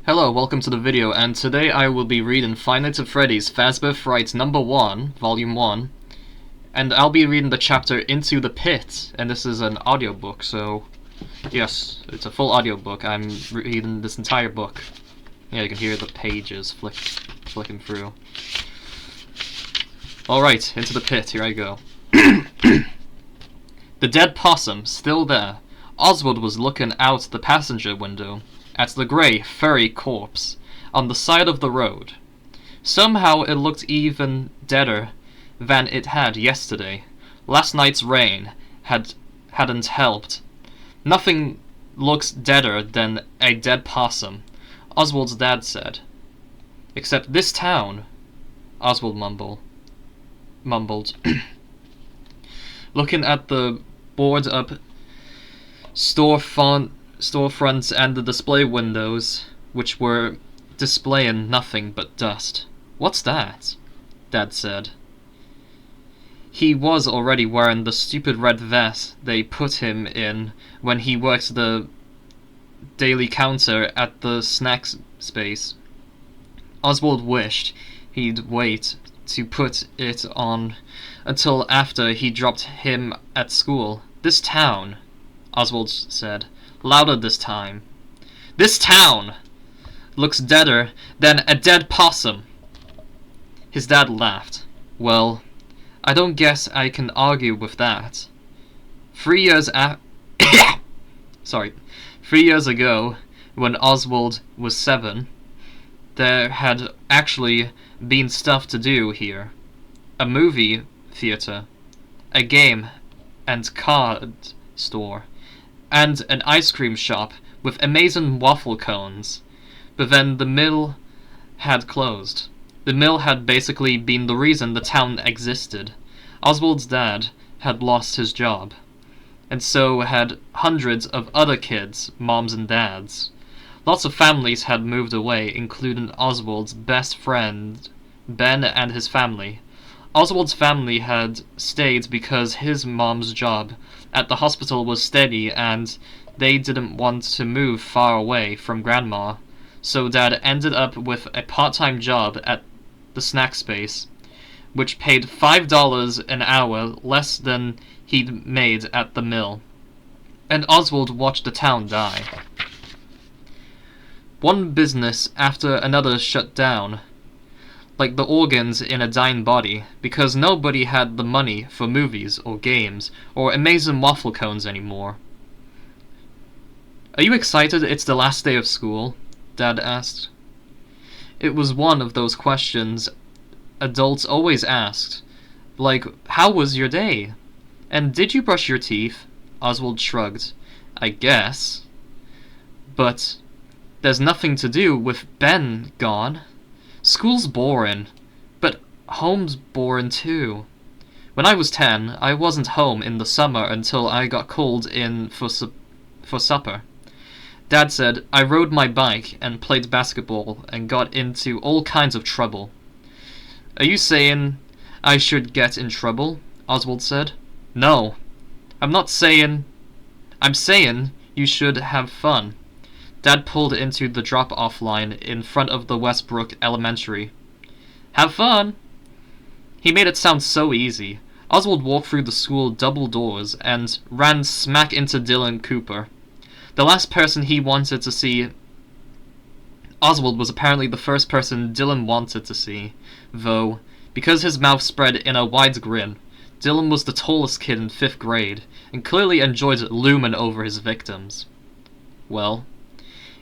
Hello, welcome to the video, and today I will be reading Five Nights at Freddy's Fazbear Frights number 1, volume 1, and I'll be reading the chapter Into the Pit, and this is an audiobook, so yes, it's a full audiobook. I'm reading this entire book. Yeah, you can hear the pages flicking through. Alright, Into the Pit, here I go. The dead possum, still there. Oswald was looking out the passenger window at the grey, furry corpse on the side of the road. Somehow it looked even deader than it had yesterday. Last night's rain hadn't helped. Nothing looks deader than a dead possum, Oswald's dad said. Except this town, Oswald mumbled. Looking at the boarded-up storefronts and the display windows, which were displaying nothing but dust. "What's that?" Dad said. He was already wearing the stupid red vest they put him in when he worked the daily counter at the snacks space. Oswald wished he'd wait to put it on until after he dropped him at school. "This town," Oswald said, louder this time. "This town looks deader than a dead possum." His dad laughed. "Well, I don't guess I can argue with that. 3 years 3 years ago, when Oswald was 7, there had actually been stuff to do here. A movie theater, a game and card store, and an ice cream shop with amazing waffle cones. But then the mill had closed. The mill had basically been the reason the town existed. Oswald's dad had lost his job, and so had hundreds of other kids, moms and dads. Lots of families had moved away, including Oswald's best friend, Ben, and his family. Oswald's family had stayed because his mom's job at the hospital was steady and they didn't want to move far away from Grandma, so Dad ended up with a part-time job at the snack space, which paid $5 an hour less than he'd made at the mill. And Oswald watched the town die. One business after another shut down, like the organs in a dying body, because nobody had the money for movies or games or amazing waffle cones anymore. "Are you excited it's the last day of school?" Dad asked. It was one of those questions adults always asked, like, "How was your day? And did you brush your teeth?" Oswald shrugged. "I guess. But there's nothing to do with Ben gone. School's boring, but home's boring too. When I was 10, I wasn't home in the summer until I got called in for supper. Dad said I rode my bike and played basketball and got into all kinds of trouble." "Are you saying I should get in trouble?" Oswald said. "No, I'm not saying... I'm saying you should have fun." Dad pulled into the drop-off line in front of the Westbrook Elementary. "Have fun?" He made it sound so easy. Oswald walked through the school double doors and ran smack into Dylan Cooper. The last person he wanted to see. Oswald was apparently the first person Dylan wanted to see, though, because his mouth spread in a wide grin. Dylan was the tallest kid in 5th grade, and clearly enjoyed looming over his victims. "Well,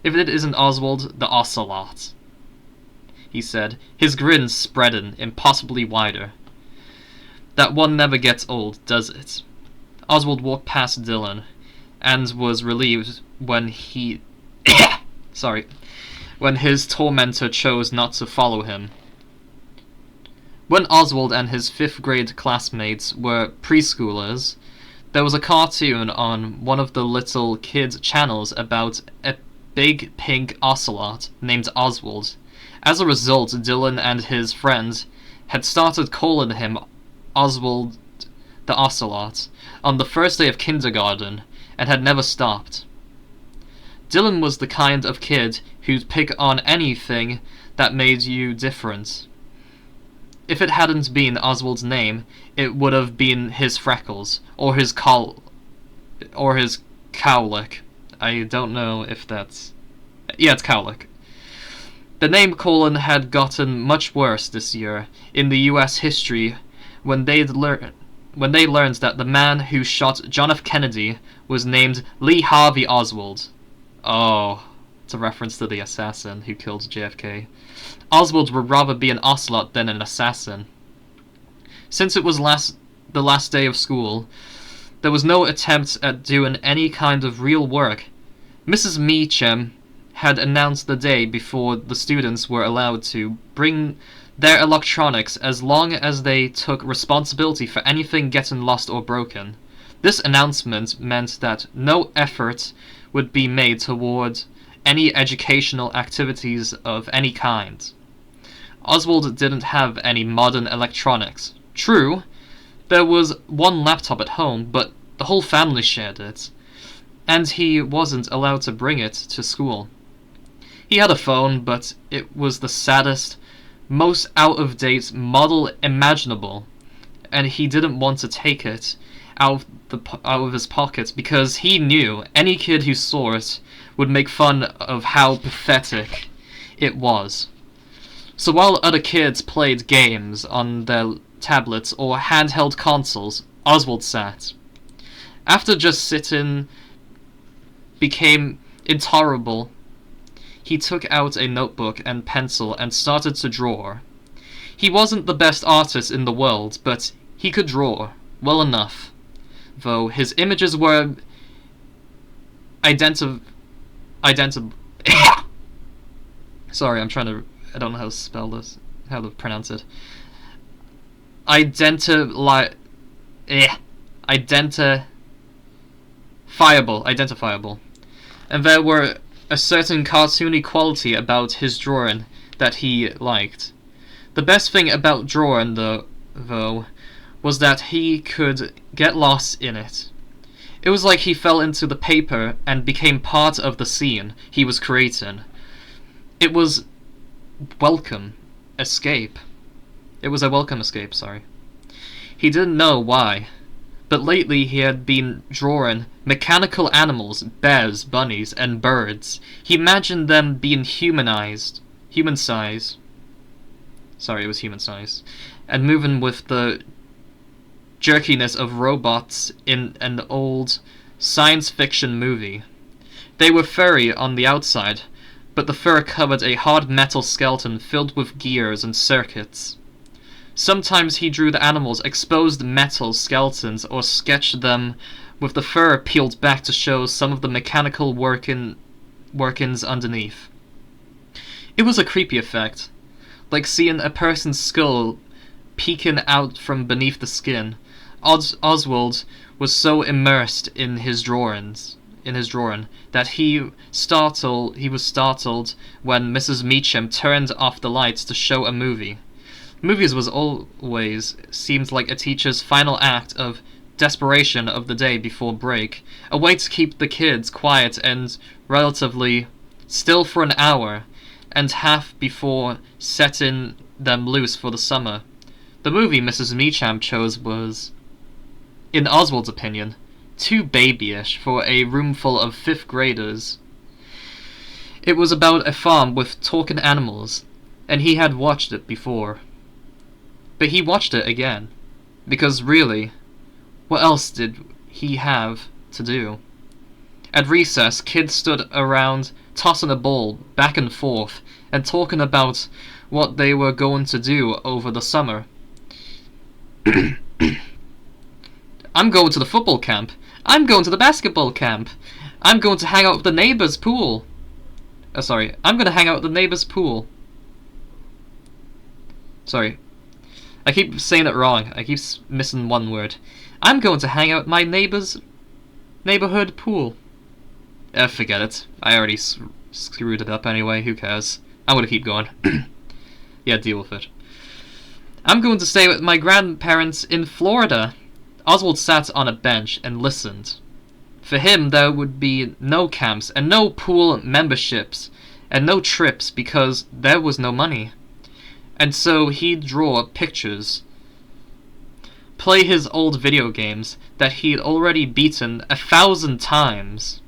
if it isn't Oswald the Ocelot," he said, his grin spreading impossibly wider. "That one never gets old, does it?" Oswald walked past Dylan, and was relieved when when his tormentor chose not to follow him. When Oswald and his 5th grade classmates were preschoolers, there was a cartoon on one of the little kids' channels about a big pink ocelot named Oswald. As a result, Dylan and his friends had started calling him Oswald the Ocelot on the first day of kindergarten, and had never stopped. Dylan was the kind of kid who'd pick on anything that made you different. If it hadn't been Oswald's name, it would have been his freckles, or his cowlick. I don't know if that's... Yeah, it's cowlick. The name Colin had gotten much worse this year in the US history when they learned that the man who shot John F. Kennedy was named Lee Harvey Oswald. Oh, it's a reference to the assassin who killed JFK. Oswald would rather be an ocelot than an assassin. Since it was the last day of school, there was no attempt at doing any kind of real work. Mrs. Meacham had announced the day before the students were allowed to bring their electronics as long as they took responsibility for anything getting lost or broken. This announcement meant that no effort would be made toward any educational activities of any kind. Oswald didn't have any modern electronics. True, there was one laptop at home, but the whole family shared it, and he wasn't allowed to bring it to school. He had a phone, but it was the saddest, most out-of-date model imaginable, and he didn't want to take it out of his pocket because he knew any kid who saw it would make fun of how pathetic it was. So while other kids played games on their tablets or handheld consoles, Oswald sat. After just sitting became intolerable, he took out a notebook and pencil and started to draw. He wasn't the best artist in the world, but he could draw well enough, though his images were Sorry, I don't know how to spell this, how to pronounce it. Identifiable. And there were a certain cartoony quality about his drawing that he liked. The best thing about drawing, though, was that he could get lost in it. It was like he fell into the paper and became part of the scene he was creating. It was welcome escape. It was a welcome escape, sorry. He didn't know why, but lately he had been drawing mechanical animals, bears, bunnies, and birds. He imagined them being human-sized. Sorry, it was human-sized. And moving with the jerkiness of robots in an old science fiction movie. They were furry on the outside, but the fur covered a hard metal skeleton filled with gears and circuits. Sometimes he drew the animals' exposed metal skeletons or sketched them with the fur peeled back to show some of the mechanical workings underneath. It was a creepy effect, like seeing a person's skull peeking out from beneath the skin. Oswald was so immersed in his drawing that he was startled when Mrs. Meacham turned off the lights to show a movie. Movies was always seemed like a teacher's final act of desperation of the day before break, a way to keep the kids quiet and relatively still for an hour and half before setting them loose for the summer. The movie Mrs. Meacham chose was, in Oswald's opinion, too babyish for a room full of 5th graders. It was about a farm with talking animals, and he had watched it before. But he watched it again, because really, what else did he have to do? At recess, kids stood around tossing a ball back and forth and talking about what they were going to do over the summer. I'm going to the football camp. I'm going to the basketball camp. I'm going to hang out with the neighbor's pool. I'm going to hang out at the neighbor's pool. Sorry. I keep saying it wrong. I keep missing one word. I'm going to hang out at my neighbor's neighborhood pool. Forget it. I already screwed it up anyway. Who cares? I'm going to keep going. Yeah, deal with it. I'm going to stay with my grandparents in Florida. Oswald sat on a bench and listened. For him, there would be no camps and no pool memberships and no trips because there was no money. And so he'd draw pictures, play his old video games that he'd already beaten 1,000 times,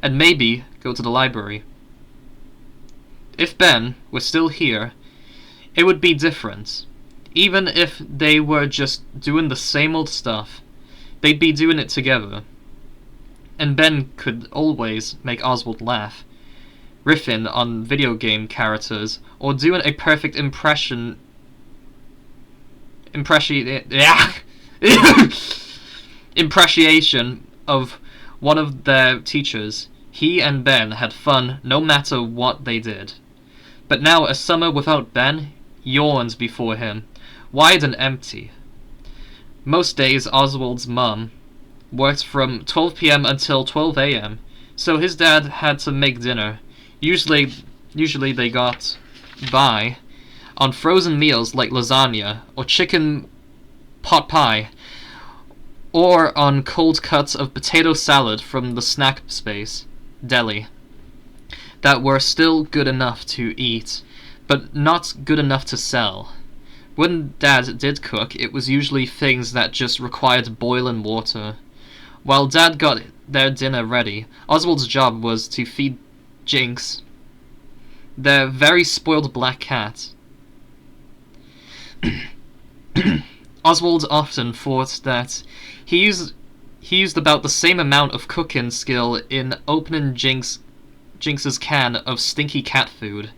and maybe go to the library. If Ben were still here, it would be different. Even if they were just doing the same old stuff, they'd be doing it together. And Ben could always make Oswald laugh, riffing on video game characters, or doing a perfect impression of one of their teachers. He and Ben had fun no matter what they did. But now a summer without Ben yawned before him, wide and empty. Most days Oswald's mum worked from 12 p.m. until 12 a.m., so his dad had to make dinner. Usually they got by on frozen meals like lasagna or chicken pot pie, or on cold cuts of potato salad from the snack space deli that were still good enough to eat, but not good enough to sell. When Dad did cook, it was usually things that just required boiling water. While Dad got their dinner ready, Oswald's job was to feed Jinx, their very spoiled black cat. Oswald often thought that he used about the same amount of cooking skill in opening Jinx's can of stinky cat food,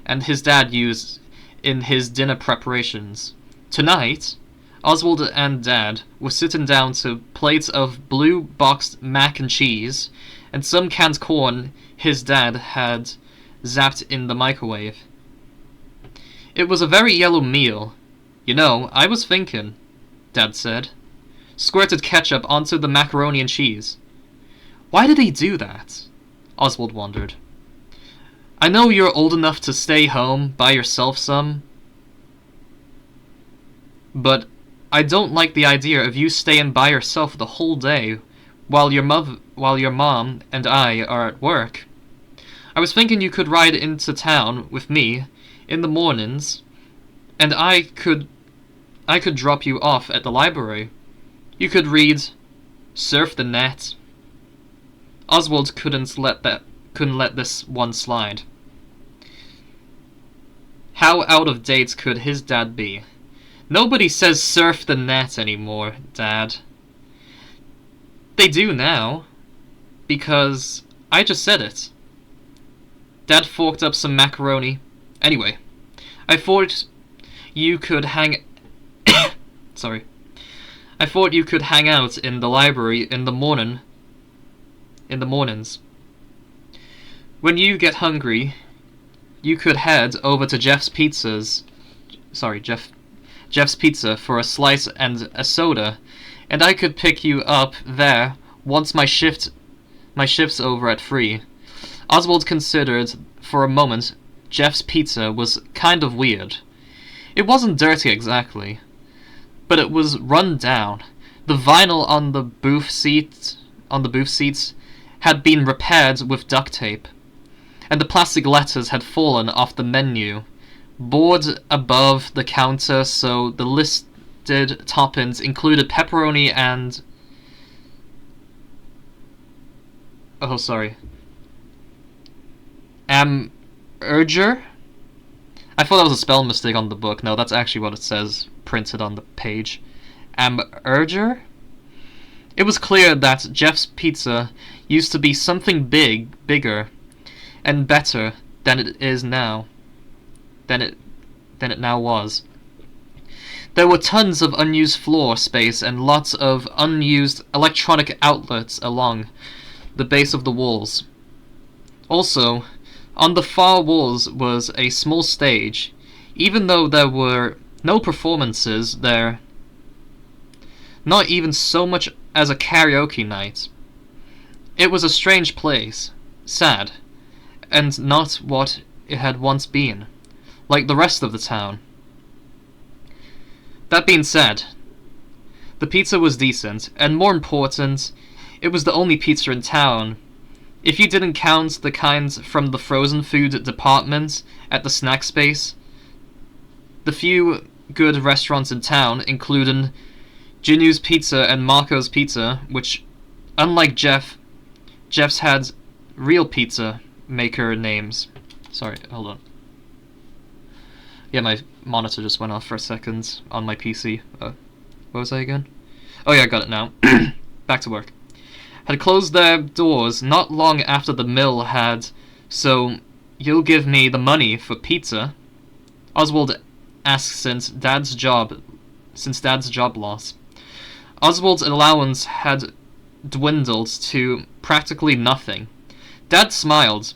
and his dad used in his dinner preparations. Tonight, Oswald and Dad were sitting down to plates of blue boxed mac and cheese, and some canned corn his dad had zapped in the microwave. It was a very yellow meal. You know, I was thinking, Dad said. Squirted ketchup onto the macaroni and cheese. Why did he do that? Oswald wondered. I know you're old enough to stay home by yourself some, but I don't like the idea of you staying by yourself the whole day while your mom and I are at work. I was thinking you could ride into town with me in the mornings, and I could drop you off at the library. You could read, surf the net. Oswald couldn't let this one slide. How out of date could his dad be? Nobody says surf the net anymore, Dad. They do now, because I just said it. Dad forked up some macaroni. Anyway, I thought you could hang I thought you could hang out in the library in the mornings. When you get hungry, you could head over to Jeff's Pizza for a slice and a soda, and I could pick you up there once my shift's over at 3. Oswald considered for a moment Jeff's Pizza was kind of weird. It wasn't dirty exactly, but it was run down. The vinyl on the booth seats had been repaired with duct tape, and the plastic letters had fallen off the menu board above the counter, so the listed toppings included pepperoni and Urger? I thought that was a spell mistake on the book. No, that's actually what it says printed on the page. Urger? It was clear that Jeff's Pizza used to be something bigger, and better than it is now. Than it now was. There were tons of unused floor space and lots of unused electronic outlets along the base of the walls. Also, on the far walls was a small stage, even though there were no performances there. Not even so much as a karaoke night. It was a strange place, sad, and not what it had once been, like the rest of the town. That being said, the pizza was decent, and more important, It was the only pizza in town. If you didn't count the kinds from the frozen food department at the snack space, the few good restaurants in town, including Ginu's Pizza and Marco's Pizza, which, unlike Jeff's had real pizza maker names. Sorry, hold on. Yeah, my monitor just went off for a second on my PC. What was I again? Oh yeah, I got it now. Back to work. Had closed their doors not long after the mill had, so you'll give me the money for pizza? Oswald asked since Dad's job loss. Oswald's allowance had dwindled to practically nothing. Dad smiled,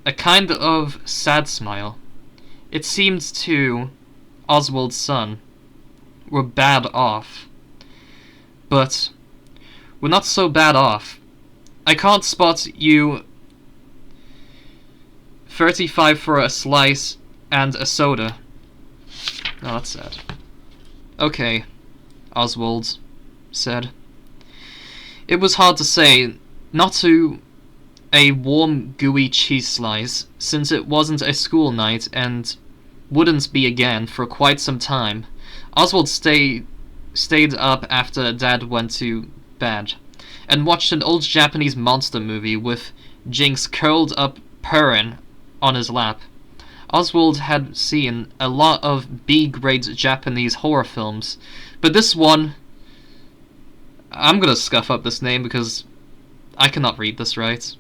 a kind of sad smile. It seemed to Oswald's son we're bad off. But we're not so bad off. I can't spot you 35 for a slice and a soda. Oh, that's sad. Okay, Oswald said. It was hard to say not to a warm, gooey cheese slice, since it wasn't a school night and wouldn't be again for quite some time. Oswald stayed up after Dad went to bed and watched an old Japanese monster movie with Jinx curled up purring on his lap. Oswald had seen a lot of B-grade Japanese horror films, but this one... I'm gonna scuff up this name because I cannot read this right.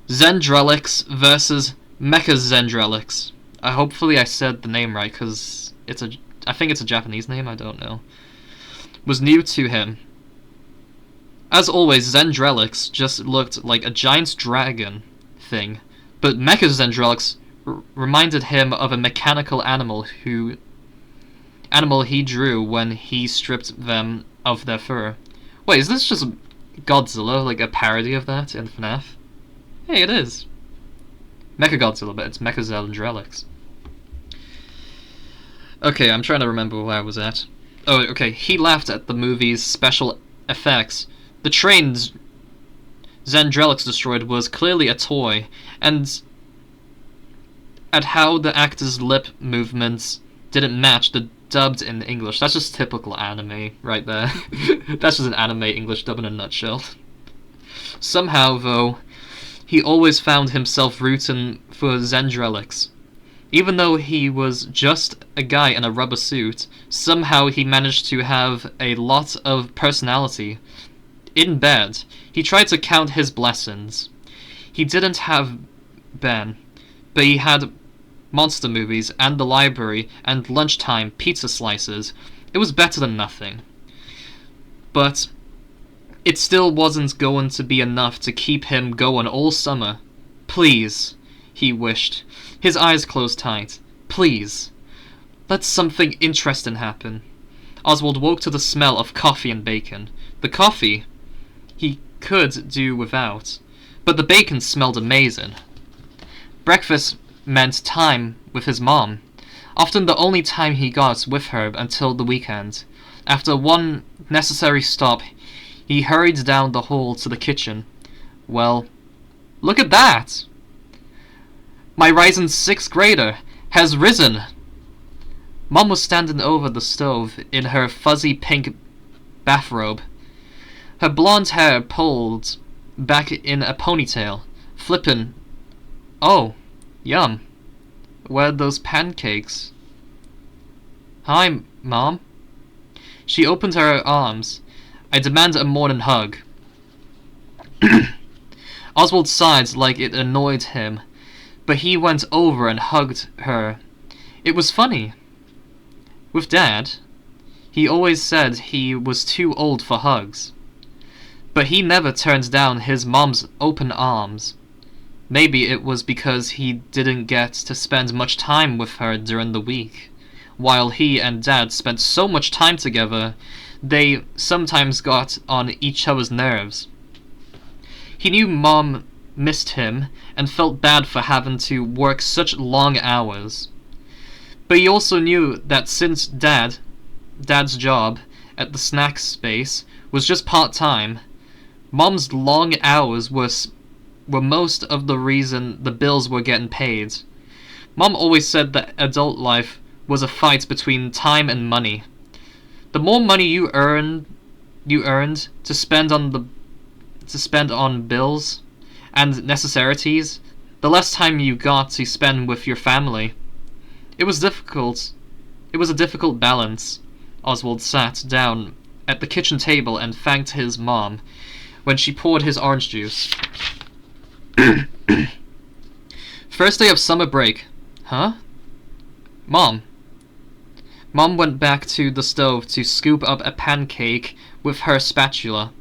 Zendrelix versus Mechazendrelix. Hopefully I said the name right, because I think it's a Japanese name, I don't know. Was new to him. As always, Zendrelix just looked like a giant dragon thing, but Mechazendrelix reminded him of a mechanical animal he drew when he stripped them of their fur. Wait, is this just Godzilla, like a parody of that in FNAF? Hey, it is. Mechagodzilla, but it's Mechazendrelix. Okay, I'm trying to remember where I was at. Oh, okay, he laughed at the movie's special effects. The train Zendrelix destroyed was clearly a toy, and at how the actor's lip movements didn't match the dubbed in English. That's just typical anime right there. That's just an anime English dub in a nutshell. Somehow, though, he always found himself rooting for Zendrelix. Even though he was just a guy in a rubber suit, somehow he managed to have a lot of personality. In bed, he tried to count his blessings. He didn't have Ben, but he had monster movies and the library and lunchtime pizza slices. It was better than nothing. But it still wasn't going to be enough to keep him going all summer. Please, he wished, his eyes closed tight. Please, let something interesting happen. Oswald woke to the smell of coffee and bacon. The coffee he could do without, but the bacon smelled amazing. Breakfast meant time with his mom, often the only time he got with her until the weekend. After one necessary stop, he hurried down the hall to the kitchen. Well, look at that! My rising 6th grader has risen! Mom was standing over the stove in her fuzzy pink bathrobe. Her blonde hair pulled back in a ponytail, flipping. Oh, yum. Where'd those pancakes? Hi, Mom. She opened her arms. I demand a morning hug. Oswald sighed like it annoyed him, but he went over and hugged her. It was funny. With Dad, he always said he was too old for hugs, but he never turned down his mom's open arms. Maybe it was because he didn't get to spend much time with her during the week. While he and Dad spent so much time together, they sometimes got on each other's nerves. He knew Mom missed him and felt bad for having to work such long hours. But he also knew that since Dad's job at the snack space was just part-time, Mom's long hours were most of the reason the bills were getting paid. Mom always said that adult life was a fight between time and money. The more money you earned to spend on bills and necessities, the less time you got to spend with your family. It was difficult. It was a difficult balance. Oswald sat down at the kitchen table and thanked his mom when she poured his orange juice. First day of summer break. Huh? Mom. Mom went back to the stove to scoop up a pancake with her spatula.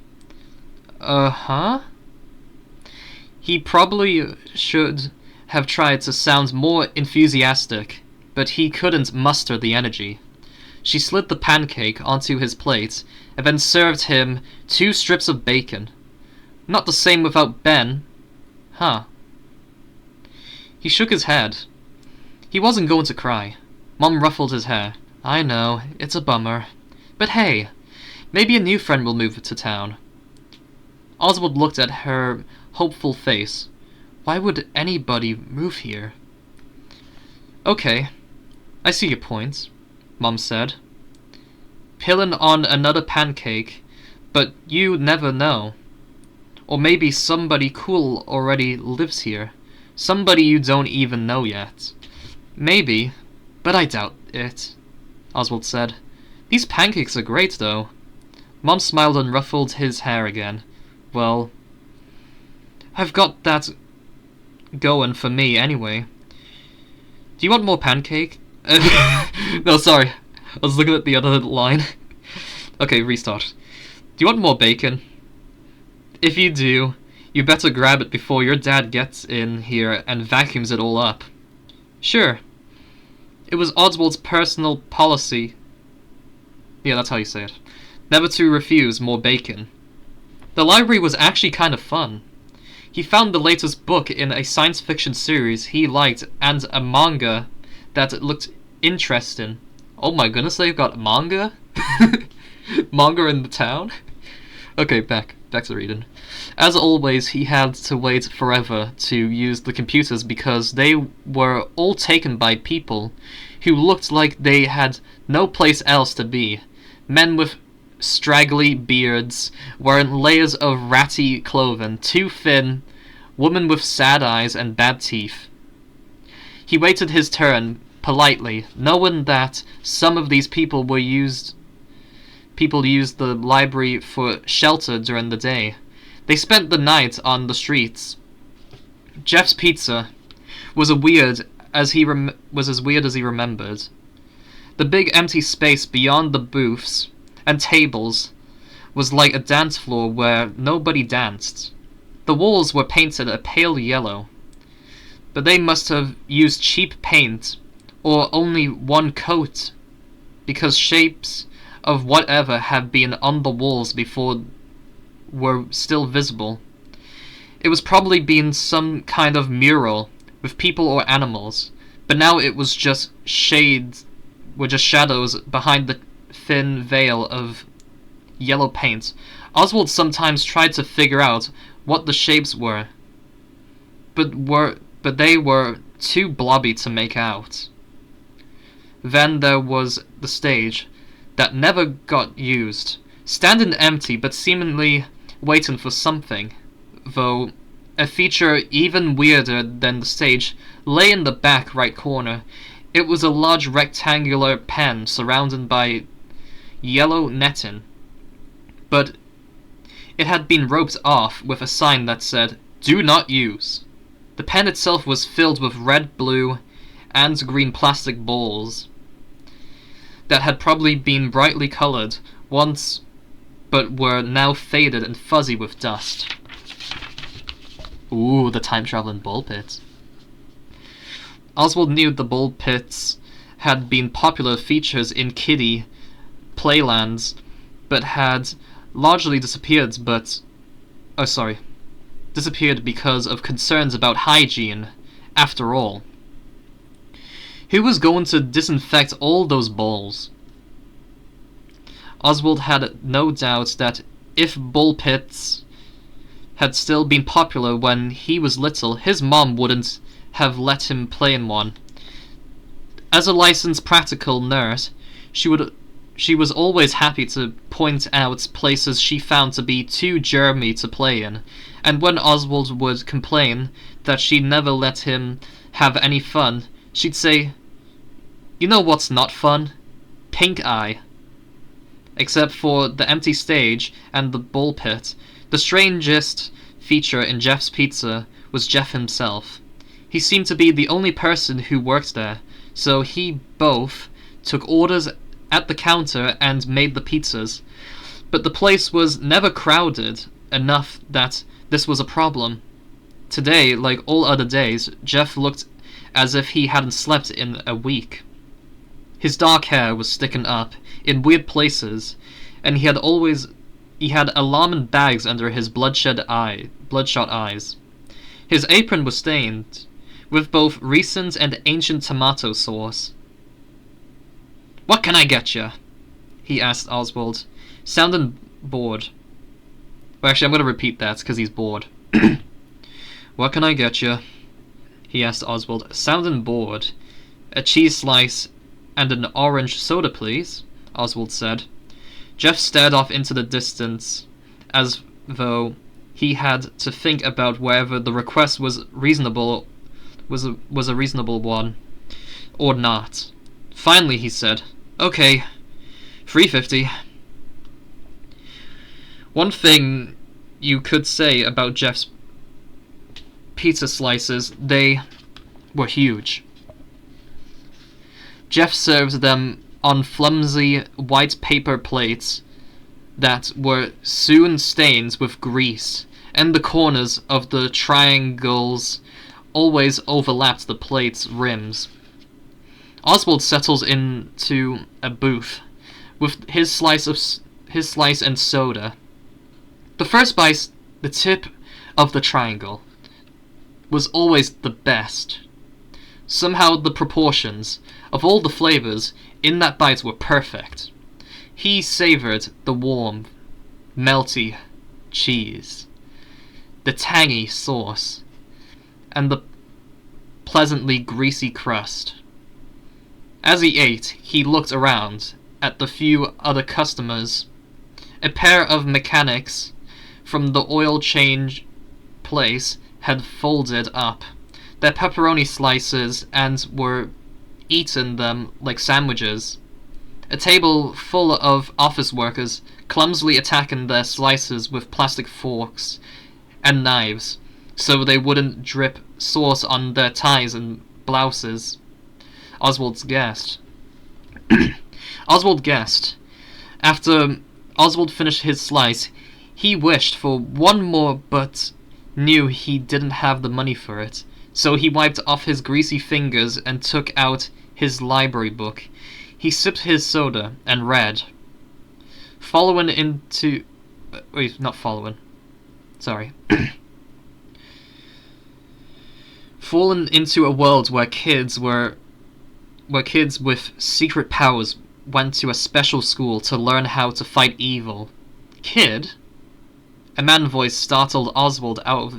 Huh? He probably should have tried to sound more enthusiastic, but he couldn't muster the energy. She slid the pancake onto his plate and then served him 2 strips of bacon. Not the same without Ben. Huh. He shook his head. He wasn't going to cry. Mom ruffled his hair. I know, it's a bummer. But hey, maybe a new friend will move to town. Oswald looked at her hopeful face. Why would anybody move here? Okay, I see your point, Mom said. Pillin' on another pancake, but you never know. Or maybe somebody cool already lives here. Somebody you don't even know yet. Maybe, but I doubt it, Oswald said. These pancakes are great, though. Mom smiled and ruffled his hair again. Well, I've got that going for me anyway. Do you want more pancake? No, sorry. I was looking at the other line. Okay, restart. Do you want more bacon? If you do, you better grab it before your dad gets in here and vacuums it all up. Sure. It was Oswald's personal policy. Yeah, that's how you say it. Never to refuse more bacon. The library was actually kind of fun. He found the latest book in a science fiction series he liked and a manga that looked interesting. Oh my goodness, they've got manga? Manga in the town? Okay, back to reading. As always, he had to wait forever to use the computers because they were all taken by people who looked like they had no place else to be. Men with straggly beards, wearing layers of ratty clothing, too thin, women with sad eyes and bad teeth. He waited his turn politely, knowing that some of these people used the library for shelter during the day. They spent the night on the streets. Jeff's pizza was as weird as he remembered. The big empty space beyond the booths and tables was like a dance floor where nobody danced. The walls were painted a pale yellow, but they must have used cheap paint or only one coat, because shapes of whatever had been on the walls before were still visible. It was probably been some kind of mural with people or animals, but now it was just shadows behind the thin veil of yellow paint. Oswald sometimes tried to figure out what the shapes were, but they were too blobby to make out. Then there was the stage that never got used, standing empty but seemingly waiting for something, though a feature even weirder than the stage lay in the back right corner. It was a large rectangular pen surrounded by yellow netting, but it had been roped off with a sign that said, "Do not use." The pen itself was filled with red, blue, and green plastic balls that had probably been brightly colored once, but were now faded and fuzzy with dust. Ooh, the time-traveling ball pit. Oswald knew the ball pits had been popular features in kiddie playlands, but had largely disappeared because of concerns about hygiene, after all. Who was going to disinfect all those balls? Oswald had no doubt that if ball pits had still been popular when he was little, his mom wouldn't have let him play in one. As a licensed practical nurse, she was always happy to point out places she found to be too germy to play in, and when Oswald would complain that she never let him have any fun, she'd say, "You know what's not fun? Pink eye." Except for the empty stage and the ball pit, the strangest feature in Jeff's Pizza was Jeff himself. He seemed to be the only person who worked there, so he both took orders at the counter and made the pizzas. But the place was never crowded enough that this was a problem. Today, like all other days, Jeff looked as if he hadn't slept in a week. His dark hair was sticking up in weird places, and he had alarming bags under his bloodshot eyes. His apron was stained with both recent and ancient tomato sauce. "What can I get you?" he asked Oswald, sounding bored. Well, actually, I'm going to repeat that because he's bored. "What can I get you?" he asked Oswald, sounding bored. "A cheese slice and an orange soda, please," Oswald said. Jeff stared off into the distance, as though he had to think about whether the request was a reasonable one or not. Finally, he said, "Okay, $3.50. One thing you could say about Jeff's pizza slices, they were huge. Jeff served them on flimsy white paper plates that were soon stained with grease, and the corners of the triangles always overlapped the plate's rims. Oswald settled into a booth with his slice and soda. The first bite, the tip of the triangle, was always the best. Somehow the proportions of all the flavors in that bite were perfect. He savored the warm, melty cheese, the tangy sauce, and the pleasantly greasy crust. As he ate, he looked around at the few other customers. A pair of mechanics from the oil change place had folded up their pepperoni slices and were eating them like sandwiches. A table full of office workers clumsily attacking their slices with plastic forks and knives so they wouldn't drip sauce on their ties and blouses. Oswald guessed. After Oswald finished his slice, he wished for one more but knew he didn't have the money for it. So he wiped off his greasy fingers and took out his library book. He sipped his soda and read. Fallen into a world where kids with secret powers went to a special school to learn how to fight evil. Kid? A man's voice startled Oswald out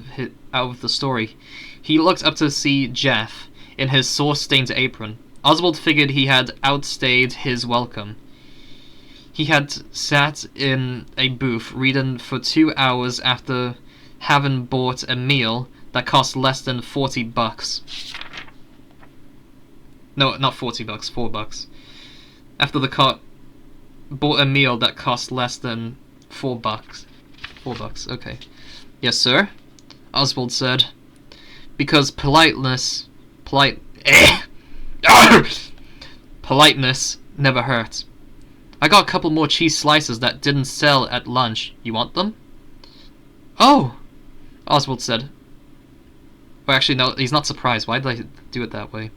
of the story. He looked up to see Jeff in his sauce-stained apron. Oswald figured he had outstayed his welcome. He had sat in a booth reading for 2 hours after having bought a meal that cost less than $40. No, not $40, $4. After bought a meal that cost less than $4. $4, okay. "Yes, sir," Oswald said. Because politeness never hurt. "I got a couple more cheese slices that didn't sell at lunch. You want them?" "Oh," Oswald said. Well, actually, no, he's not surprised. Why did I do it that way?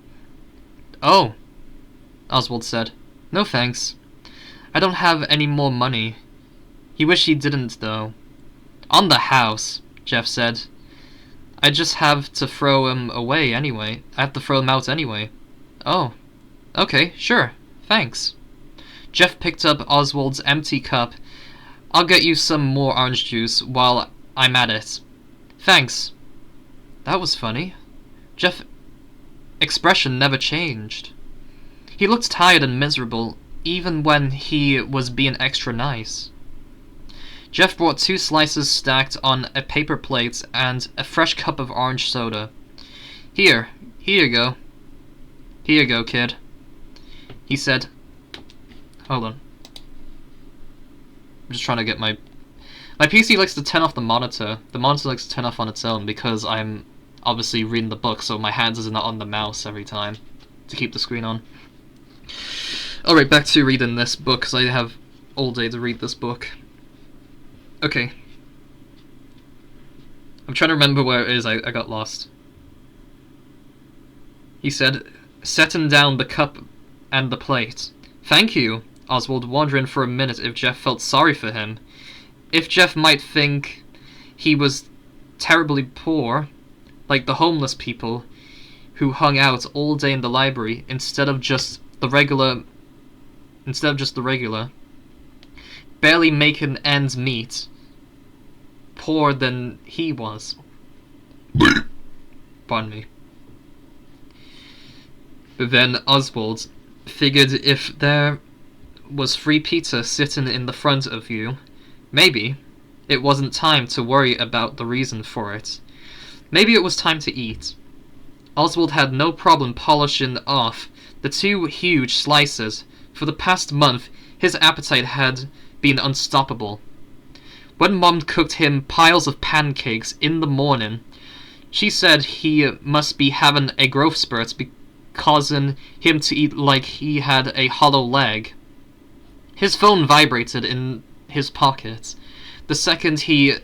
"Oh," Oswald said. "No thanks. I don't have any more money." He wished he didn't, though. "On the house," Jeff said. "I just have to throw him away anyway. I have to throw him out anyway." "Oh. Okay, sure. Thanks." Jeff picked up Oswald's empty cup. "I'll get you some more orange juice while I'm at it." Thanks. That was funny. Jeff's expression never changed. He looked tired and miserable, even when he was being extra nice. Jeff brought 2 slices stacked on a paper plate and a fresh cup of orange soda. Here you go. Here you go, kid. He said. Hold on. I'm just trying to get my PC likes to turn off the monitor. The monitor likes to turn off on its own because I'm obviously reading the book, so my hands are not on the mouse every time to keep the screen on. Alright, back to reading this book, because I have all day to read this book. Okay. I'm trying to remember where it is, I got lost. He said, setting down the cup and the plate. Thank you, Oswald, wondering for a minute if Jeff felt sorry for him. If Jeff might think he was terribly poor, like the homeless people who hung out all day in the library instead of just the regular, barely making ends meet, poorer than he was. Pardon me. But then Oswald figured if there was free pizza sitting in the front of you, maybe it wasn't time to worry about the reason for it. Maybe it was time to eat. Oswald had no problem polishing off the 2 huge slices. For the past month, his appetite had been unstoppable. When Mom cooked him piles of pancakes in the morning, she said he must be having a growth spurt causing him to eat like he had a hollow leg. His phone vibrated in his pocket. The second he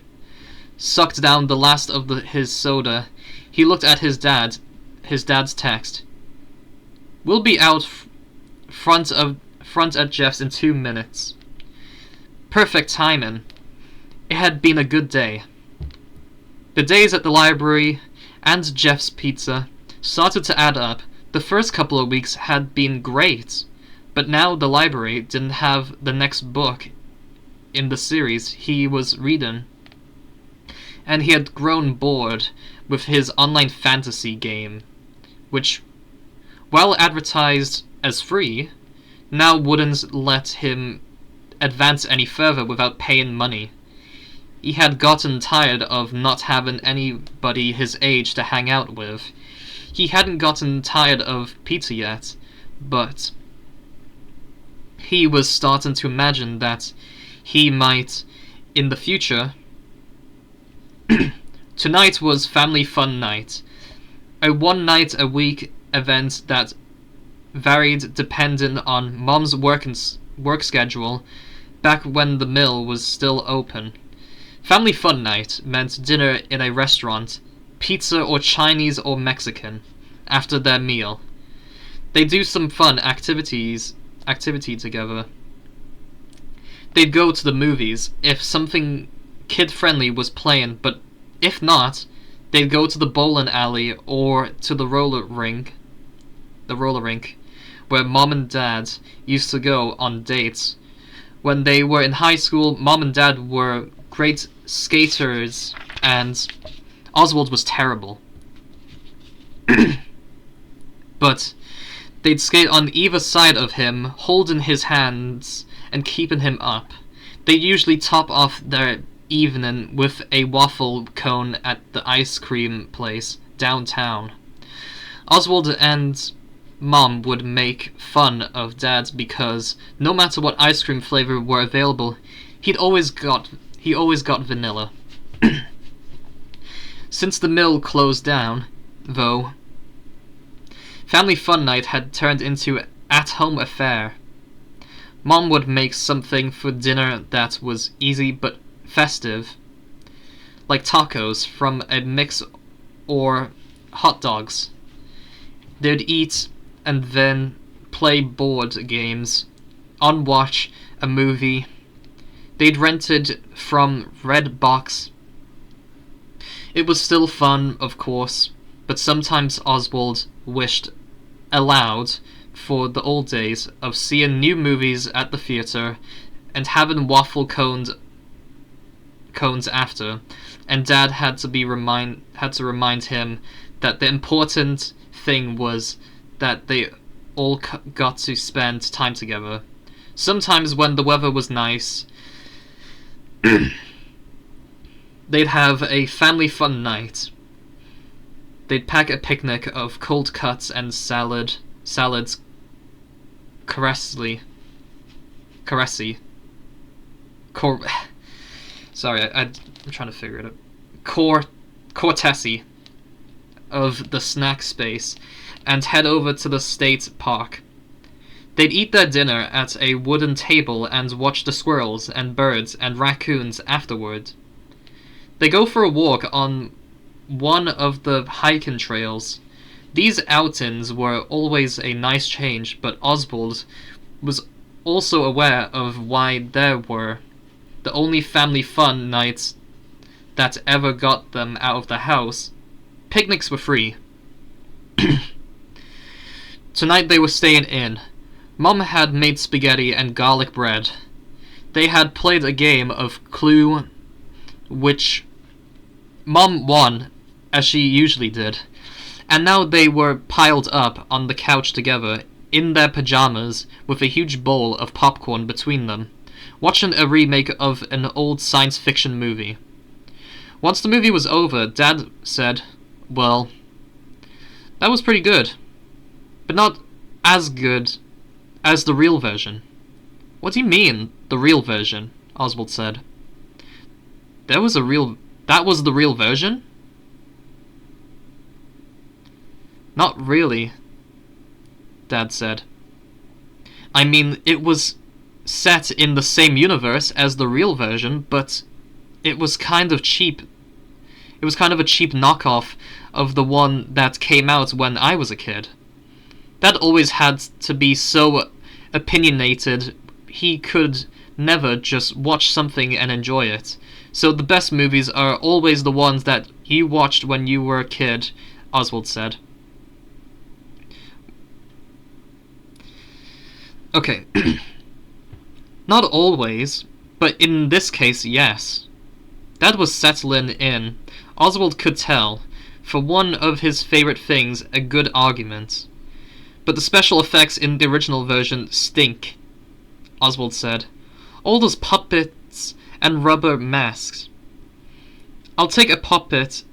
sucked down the last of his soda, he looked at his dad's text. We'll be out front at Jeff's in 2 minutes. Perfect timing. It had been a good day. The days at the library and Jeff's pizza started to add up. The first couple of weeks had been great, but now the library didn't have the next book in the series he was reading, and he had grown bored with his online fantasy game, which, while advertised as free, now wouldn't let him advance any further without paying money. He had gotten tired of not having anybody his age to hang out with. He hadn't gotten tired of pizza yet, but he was starting to imagine that he might, in the future. Tonight was Family Fun Night, a 1-night-a-week event that varied depending on Mom's work schedule back when the mill was still open. Family Fun Night meant dinner in a restaurant, pizza or Chinese or Mexican, after their meal. They do some fun activity together. They'd go to the movies if something kid-friendly was playing, but if not, they'd go to the bowling alley or to the roller rink, where Mom and Dad used to go on dates. When they were in high school, Mom and Dad were great skaters, and Oswald was terrible. But they'd skate on either side of him, holding his hands and keeping him up. They usually top off their evening with a waffle cone at the ice cream place downtown. Oswald and Mom would make fun of Dad because no matter what ice cream flavor were available, he always got vanilla. Since the mill closed down, though, Family Fun Night had turned into an at-home affair. Mom would make something for dinner that was easy but festive, like tacos from a mix or hot dogs. They'd eat and then play board games, watch a movie they'd rented from Redbox. It was still fun, of course, but sometimes Oswald wished aloud for the old days of seeing new movies at the theater and having waffle cones cones after, and Dad had to remind him that the important thing was that they all got to spend time together. Sometimes when the weather was nice, they'd have a family fun night. They'd pack a picnic of cold cuts and salads caressy. Sorry, I'm trying to figure it out. Cortesi of the snack space, and head over to the state park. They'd eat their dinner at a wooden table and watch the squirrels and birds and raccoons afterward. They go for a walk on one of the hiking trails. These outings were always a nice change, but Oswald was also aware of why there were the only family fun nights that ever got them out of the house. Picnics were free. Tonight they were staying in. Mom had made spaghetti and garlic bread. They had played a game of Clue, which Mom won, as she usually did, and now they were piled up on the couch together, in their pajamas, with a huge bowl of popcorn between them, watching a remake of an old science fiction movie. Once the movie was over, Dad said, "Well, that was pretty good, but not as good as the real version." "What do you mean, the real version?" Oswald said. That was the real version? "Not really," Dad said. "I mean, it was set in the same universe as the real version, but it was kind of cheap. It was kind of a cheap knockoff of the one that came out when I was a kid. Dad always had to be so opinionated, he could never just watch something and enjoy it. So the best movies are always the ones that you watched when you were a kid," Oswald said. Okay. Not always, but in this case, yes. Dad was settling in. Oswald could tell. For one of his favorite things, a good argument. "But the special effects in the original version stink," Oswald said. "All those puppets and rubber masks. I'll take a puppet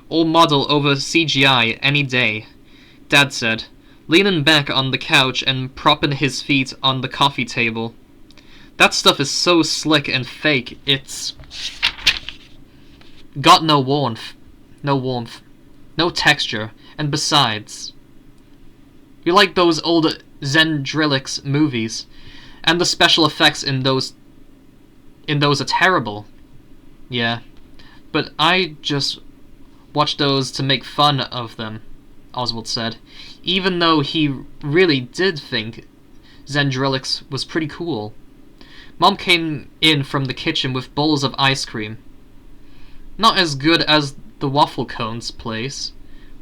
or model over CGI any day," Dad said, leaning back on the couch and propping his feet on the coffee table. "That stuff is so slick and fake, it's got no warmth, no texture, and besides, you like those old Zendrillix movies, and the special effects in those are terrible." "Yeah, but I just watch those to make fun of them," Oswald said, even though he really did think Zendrillix was pretty cool. Mom came in from the kitchen with bowls of ice cream. Not as good as the waffle cones place,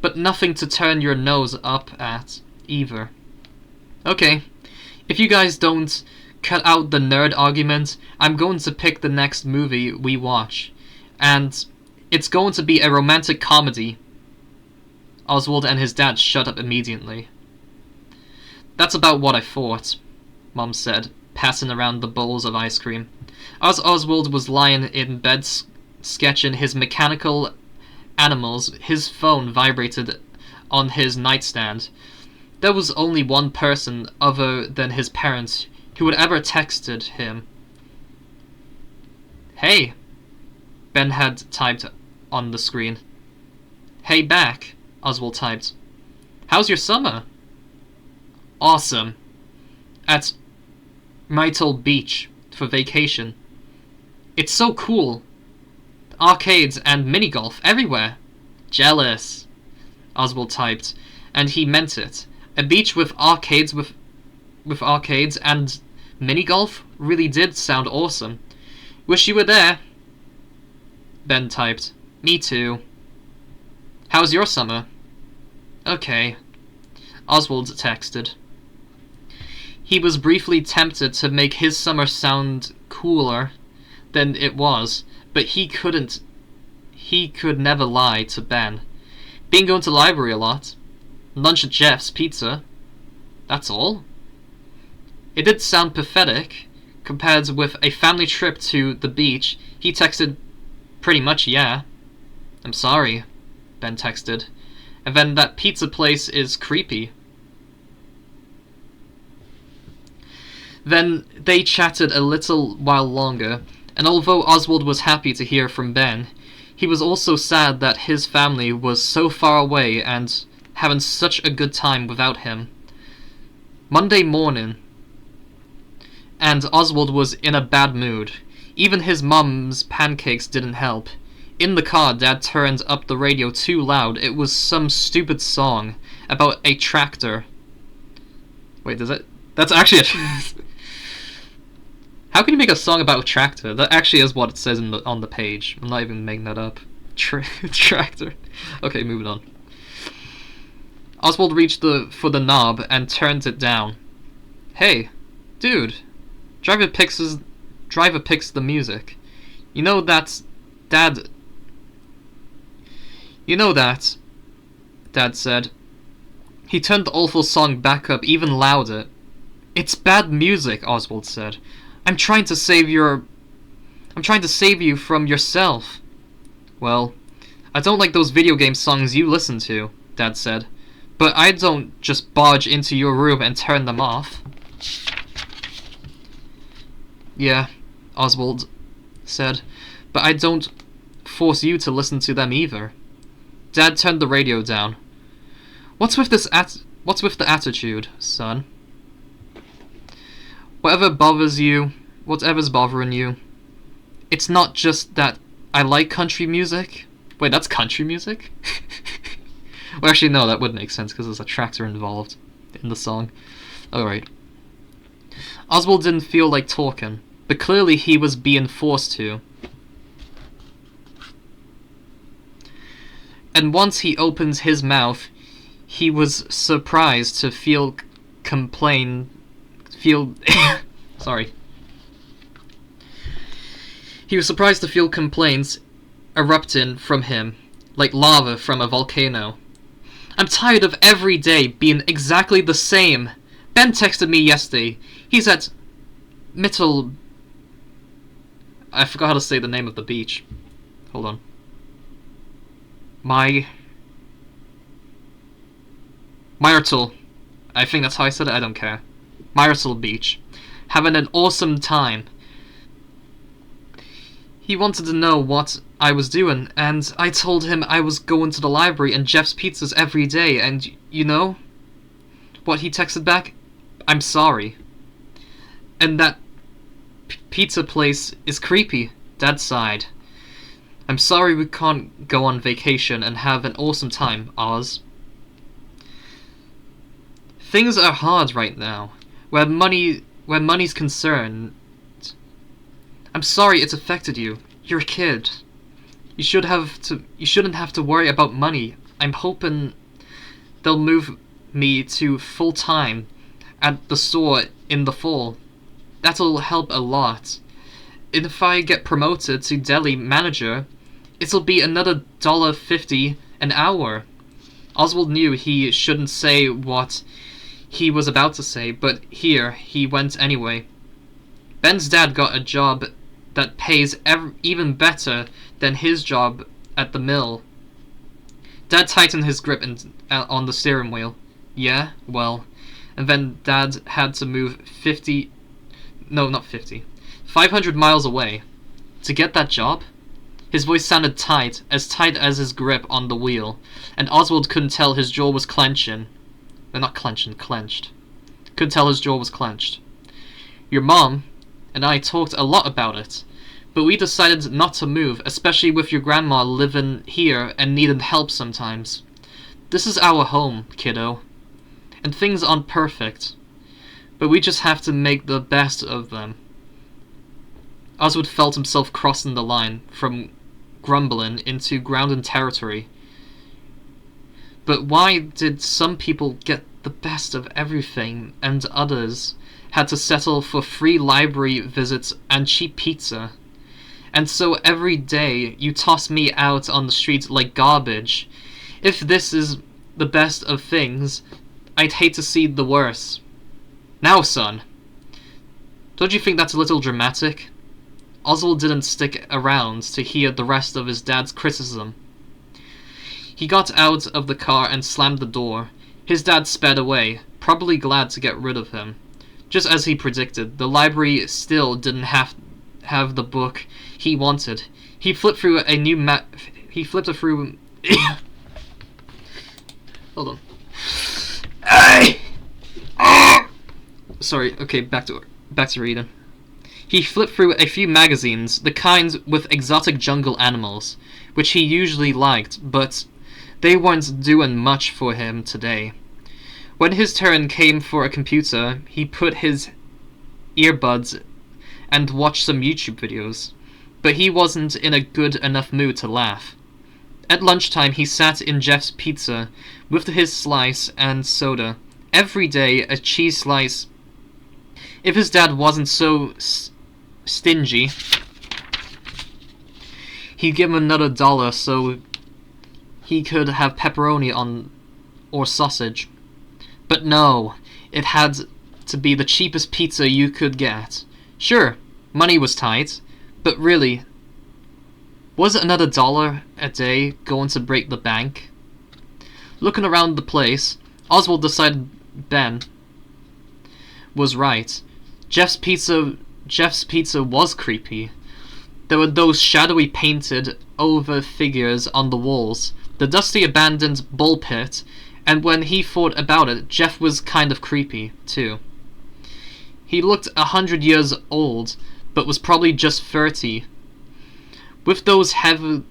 but nothing to turn your nose up at, either. "Okay, if you guys don't cut out the nerd argument, I'm going to pick the next movie we watch, and it's going to be a romantic comedy." Oswald and his dad shut up immediately. "That's about what I thought," Mom said, passing around the bowls of ice cream. As Oswald was lying in bed sketching his mechanical animals, his phone vibrated on his nightstand. There was only one person other than his parents who had ever texted him. "Hey," Ben had typed on the screen. "Hey back," Oswald typed. "How's your summer?" "Awesome. At Myrtle Beach for vacation. It's so cool. Arcades and mini-golf everywhere. Jealous," Oswald typed, and he meant it. A beach with arcades and mini-golf really did sound awesome. "Wish you were there." Ben typed. "Me too." "How's your summer?" "Okay," Oswald texted. He was briefly tempted to make his summer sound cooler than it was, but he could never lie to Ben. Been going to the library a lot. Lunch at Jeff's Pizza. That's all. It did sound pathetic, compared with a family trip to the beach. He texted, pretty much yeah. I'm sorry, Ben texted. And then that pizza place is creepy. Then they chatted a little while longer, and although Oswald was happy to hear from Ben, he was also sad that his family was so far away and having such a good time without him. Monday morning, and Oswald was in a bad mood. Even his mum's pancakes didn't help. In the car, Dad turned up the radio too loud. It was some stupid song about a tractor. Wait, does it? That's actually a... How can you make a song about a tractor? That actually is what it says on the page. I'm not even making that up. Tractor. Okay, moving on. Oswald reached for the knob and turned it down. Hey, dude. Driver picks the music. You know that, Dad, Dad said. He turned the awful song back up even louder. It's bad music, Oswald said. I'm trying to save you from yourself. Well, I don't like those video game songs you listen to, Dad said. But I don't just barge into your room and turn them off. Yeah, Oswald said, but I don't force you to listen to them either. Dad turned the radio down. What's with the attitude, son? Whatever's bothering you. It's not just that I like country music. Wait, that's country music? Well, actually, no, that would make sense because there's a tractor involved in the song. Alright. Oswald didn't feel like talking, but clearly he was being forced to. And once he opened his mouth, he was surprised to sorry. He was surprised to feel complaints erupting from him, like lava from a volcano. I'm tired of every day being exactly the same. Ben texted me yesterday. He's at I forgot how to say the name of the beach. Hold on. Myrtle. I think that's how I said it, I don't care. Myrtle Beach. Having an awesome time. He wanted to know what I was doing, and I told him I was going to the library and Jeff's Pizzas every day, and you know what he texted back? I'm sorry. And that pizza place is creepy, Dad sighed. I'm sorry we can't go on vacation and have an awesome time, Oz. Things are hard right now, where money's concerned. I'm sorry it's affected you. You're a kid. You shouldn't have to worry about money. I'm hoping they'll move me to full-time at the store in the fall. That'll help a lot. And if I get promoted to deli manager, it'll be another $1.50 an hour. Oswald knew he shouldn't say what he was about to say, but here he went anyway. Ben's dad got a job that pays even better than his job at the mill. Dad tightened his grip on the steering wheel. Yeah, well, and then Dad had to move 500 miles away to get that job. His voice sounded tight as his grip on the wheel, and Oswald couldn't tell his jaw was clenching. Well, not clenching, clenched. Couldn't tell his jaw was clenched. Your mom and I talked a lot about it, but we decided not to move, especially with your grandma living here and needing help sometimes. This is our home, kiddo, and things aren't perfect, but we just have to make the best of them. Oswald felt himself crossing the line from grumbling into grounded territory. But why did some people get the best of everything and others had to settle for free library visits and cheap pizza? and so every day you toss me out on the streets like garbage. If this is the best of things, I'd hate to see the worst. Now, son, don't you think that's a little dramatic?" Oswald didn't stick around to hear the rest of his dad's criticism. He got out of the car and slammed the door. His dad sped away, probably glad to get rid of him. Just as he predicted, the library still didn't have the book he wanted. He flipped through a new he flipped it through hold on. Sorry, okay, back to reading. He flipped through a few magazines, the kind with exotic jungle animals, which he usually liked, but they weren't doing much for him today. When his turn came for a computer, he put his earbuds and watched some YouTube videos, but he wasn't in a good enough mood to laugh. At lunchtime, he sat in Jeff's Pizza with his slice and soda. Every day, a cheese slice. If his dad wasn't so stingy, he'd give him another $1 so he could have pepperoni on or sausage. But no, it had to be the cheapest pizza you could get. Sure, money was tight, but really, was another $1 a day going to break the bank? Looking around the place, Oswald decided Ben was right. Jeff's Pizza was creepy. There were those shadowy painted over figures on the walls, the dusty abandoned bull pit, and when he thought about it, Jeff was kind of creepy, too. He looked 100 years old, but was probably just 30. With those heavy-lidded,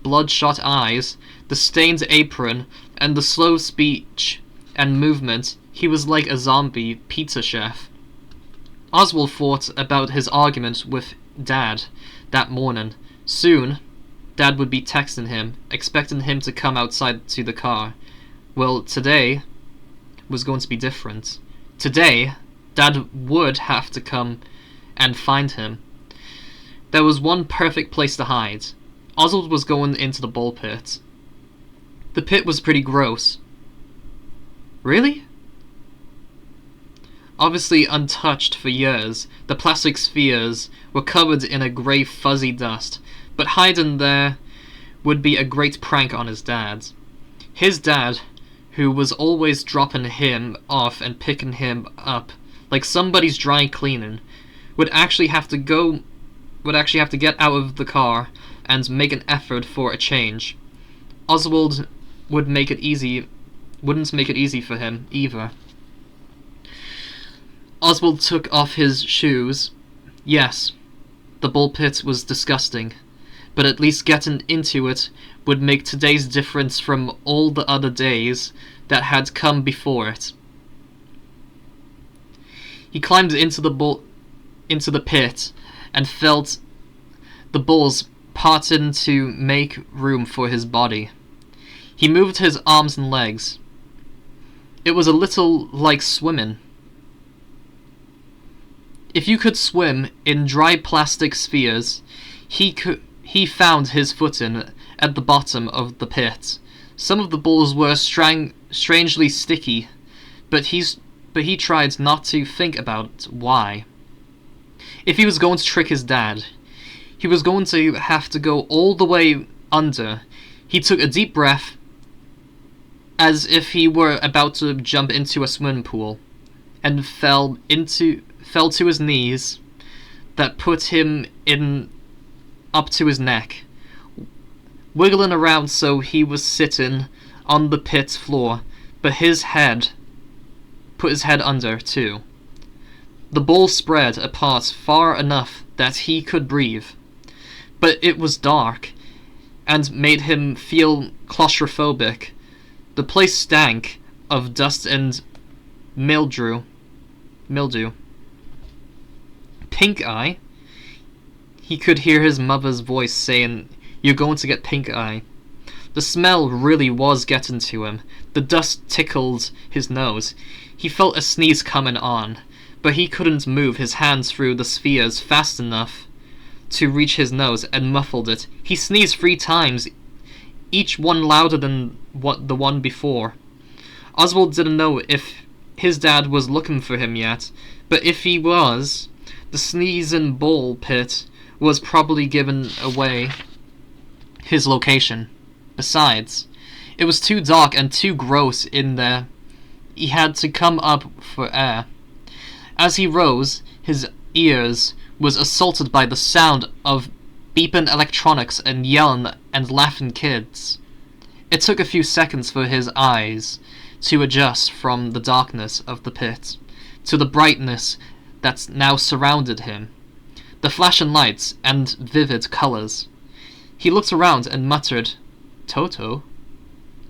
bloodshot eyes, the stained apron, and the slow speech and movement, he was like a zombie pizza chef. Oswald thought about his argument with Dad that morning. Soon, Dad would be texting him, expecting him to come outside to the car. Well, today was going to be different. Today, Dad would have to come and find him. There was one perfect place to hide. Oswald was going into the bull pit. The pit was pretty gross. Really? Obviously untouched for years, the plastic spheres were covered in a grey fuzzy dust, but hiding there would be a great prank on his dad. His dad, who was always dropping him off and picking him up like somebody's dry cleaning, would actually have to get out of the car and make an effort for a change. Oswald wouldn't make it easy for him either. Oswald took off his shoes. Yes, the bull pit was disgusting, but at least getting into it would make today's difference from all the other days that had come before it. He climbed into the pit and felt the bulls parting to make room for his body. He moved his arms and legs. It was a little like swimming. If you could swim in dry plastic spheres, he found his footing at the bottom of the pit. Some of the bulls were strangely sticky, but he tried not to think about why. If he was going to trick his dad, he was going to have to go all the way under. He took a deep breath, as if he were about to jump into a swimming pool, and fell to his knees. That put him up to his neck, wiggling around so he was sitting on the pit floor, but put his head under too. The bull spread apart far enough that he could breathe, but it was dark and made him feel claustrophobic. The place stank of dust and mildew. Pink eye? He could hear his mother's voice saying, "You're going to get pink eye." The smell really was getting to him. The dust tickled his nose. He felt a sneeze coming on, but he couldn't move his hands through the spheres fast enough to reach his nose and muffled it. He sneezed 3 times, each one louder than the one before. Oswald didn't know if his dad was looking for him yet, but if he was, the sneezing ball pit was probably giving away his location. Besides, it was too dark and too gross in there. He had to come up for air. As he rose, his ears was assaulted by the sound of beeping electronics and yelling and laughing kids. It took a few seconds for his eyes to adjust from the darkness of the pit to the brightness that now surrounded him, the flashing lights and vivid colors. He looked around and muttered, "Toto?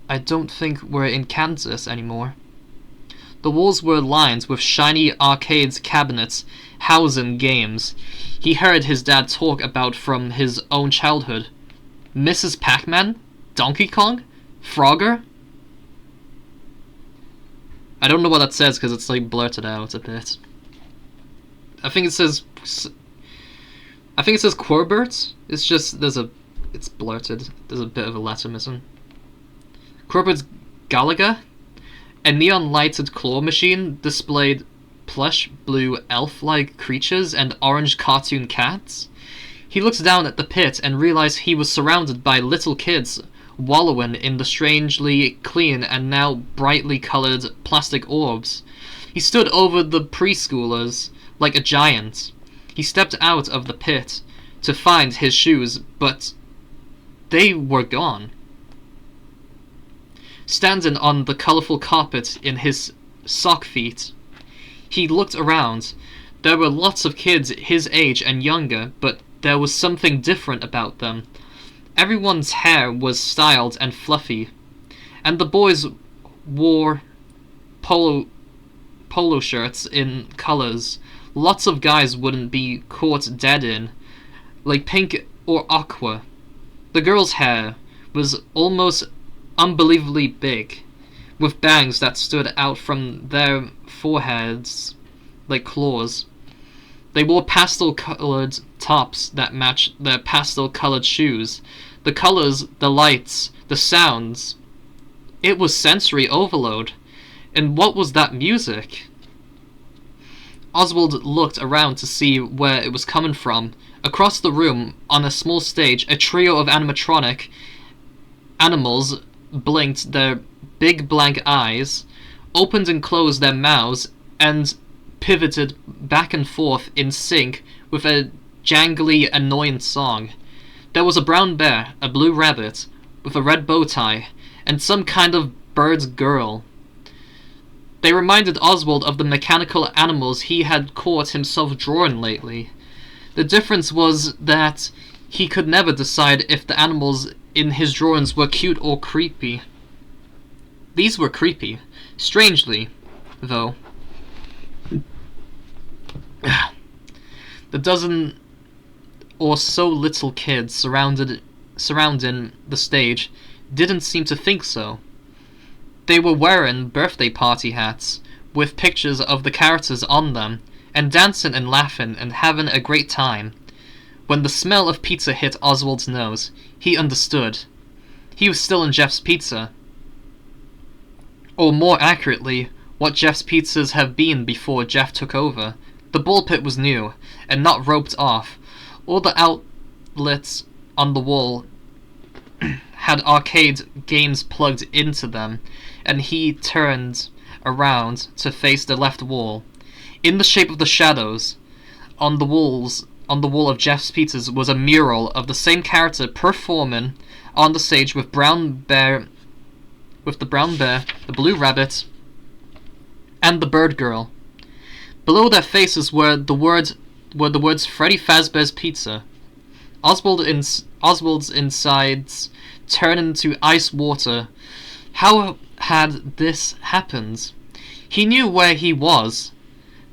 I don't think we're in Kansas anymore." The walls were lined with shiny arcade cabinets housing games he heard his dad talk about from his own childhood. Mrs. Pac-Man? Donkey Kong? Frogger? I don't know what that says because it's like blurted out a bit. I think it says Querbert. It's just it's blurted. There's a bit of a letter missing. Querbert's Galaga. A neon-lighted claw machine displayed plush blue elf-like creatures and orange cartoon cats. He looked down at the pit and realized he was surrounded by little kids wallowing in the strangely clean and now brightly colored plastic orbs. He stood over the preschoolers like a giant. He stepped out of the pit to find his shoes, but they were gone. Standing on the colorful carpet in his sock feet, he looked around. There were lots of kids his age and younger, but there was something different about them. Everyone's hair was styled and fluffy, and the boys wore polo shirts in colors lots of guys wouldn't be caught dead in, like pink or aqua. The girls' hair was almost unbelievably big, with bangs that stood out from their foreheads like claws. They wore pastel-colored tops that matched their pastel-colored shoes. The colors, the lights, the sounds. It was sensory overload. And what was that music? Oswald looked around to see where it was coming from. Across the room, on a small stage, a trio of animatronic animals blinked their big blank eyes, opened and closed their mouths, and pivoted back and forth in sync with a jangly, annoying song. There was a brown bear, a blue rabbit, with a red bow tie, and some kind of bird girl. They reminded Oswald of the mechanical animals he had caught himself drawing lately. The difference was that he could never decide if the animals in his drawings were cute or creepy. These were creepy. Strangely, though. The dozen or so little kids surrounding the stage didn't seem to think so. They were wearing birthday party hats with pictures of the characters on them, and dancing and laughing and having a great time. When the smell of pizza hit Oswald's nose, he understood. He was still in Jeff's Pizza. Or more accurately, what Jeff's Pizzas have been before Jeff took over. The ball pit was new, and not roped off. All the outlets on the wall had arcade games plugged into them, and he turned around to face the left wall. In the shape of the shadows, on the wall of Jeff's Pizzas was a mural of the same character performing on the stage with the brown bear, the blue rabbit, and the bird girl. Below their faces were the words Freddy Fazbear's Pizza. Oswald's insides turned into ice water. How had this happened? He knew where he was,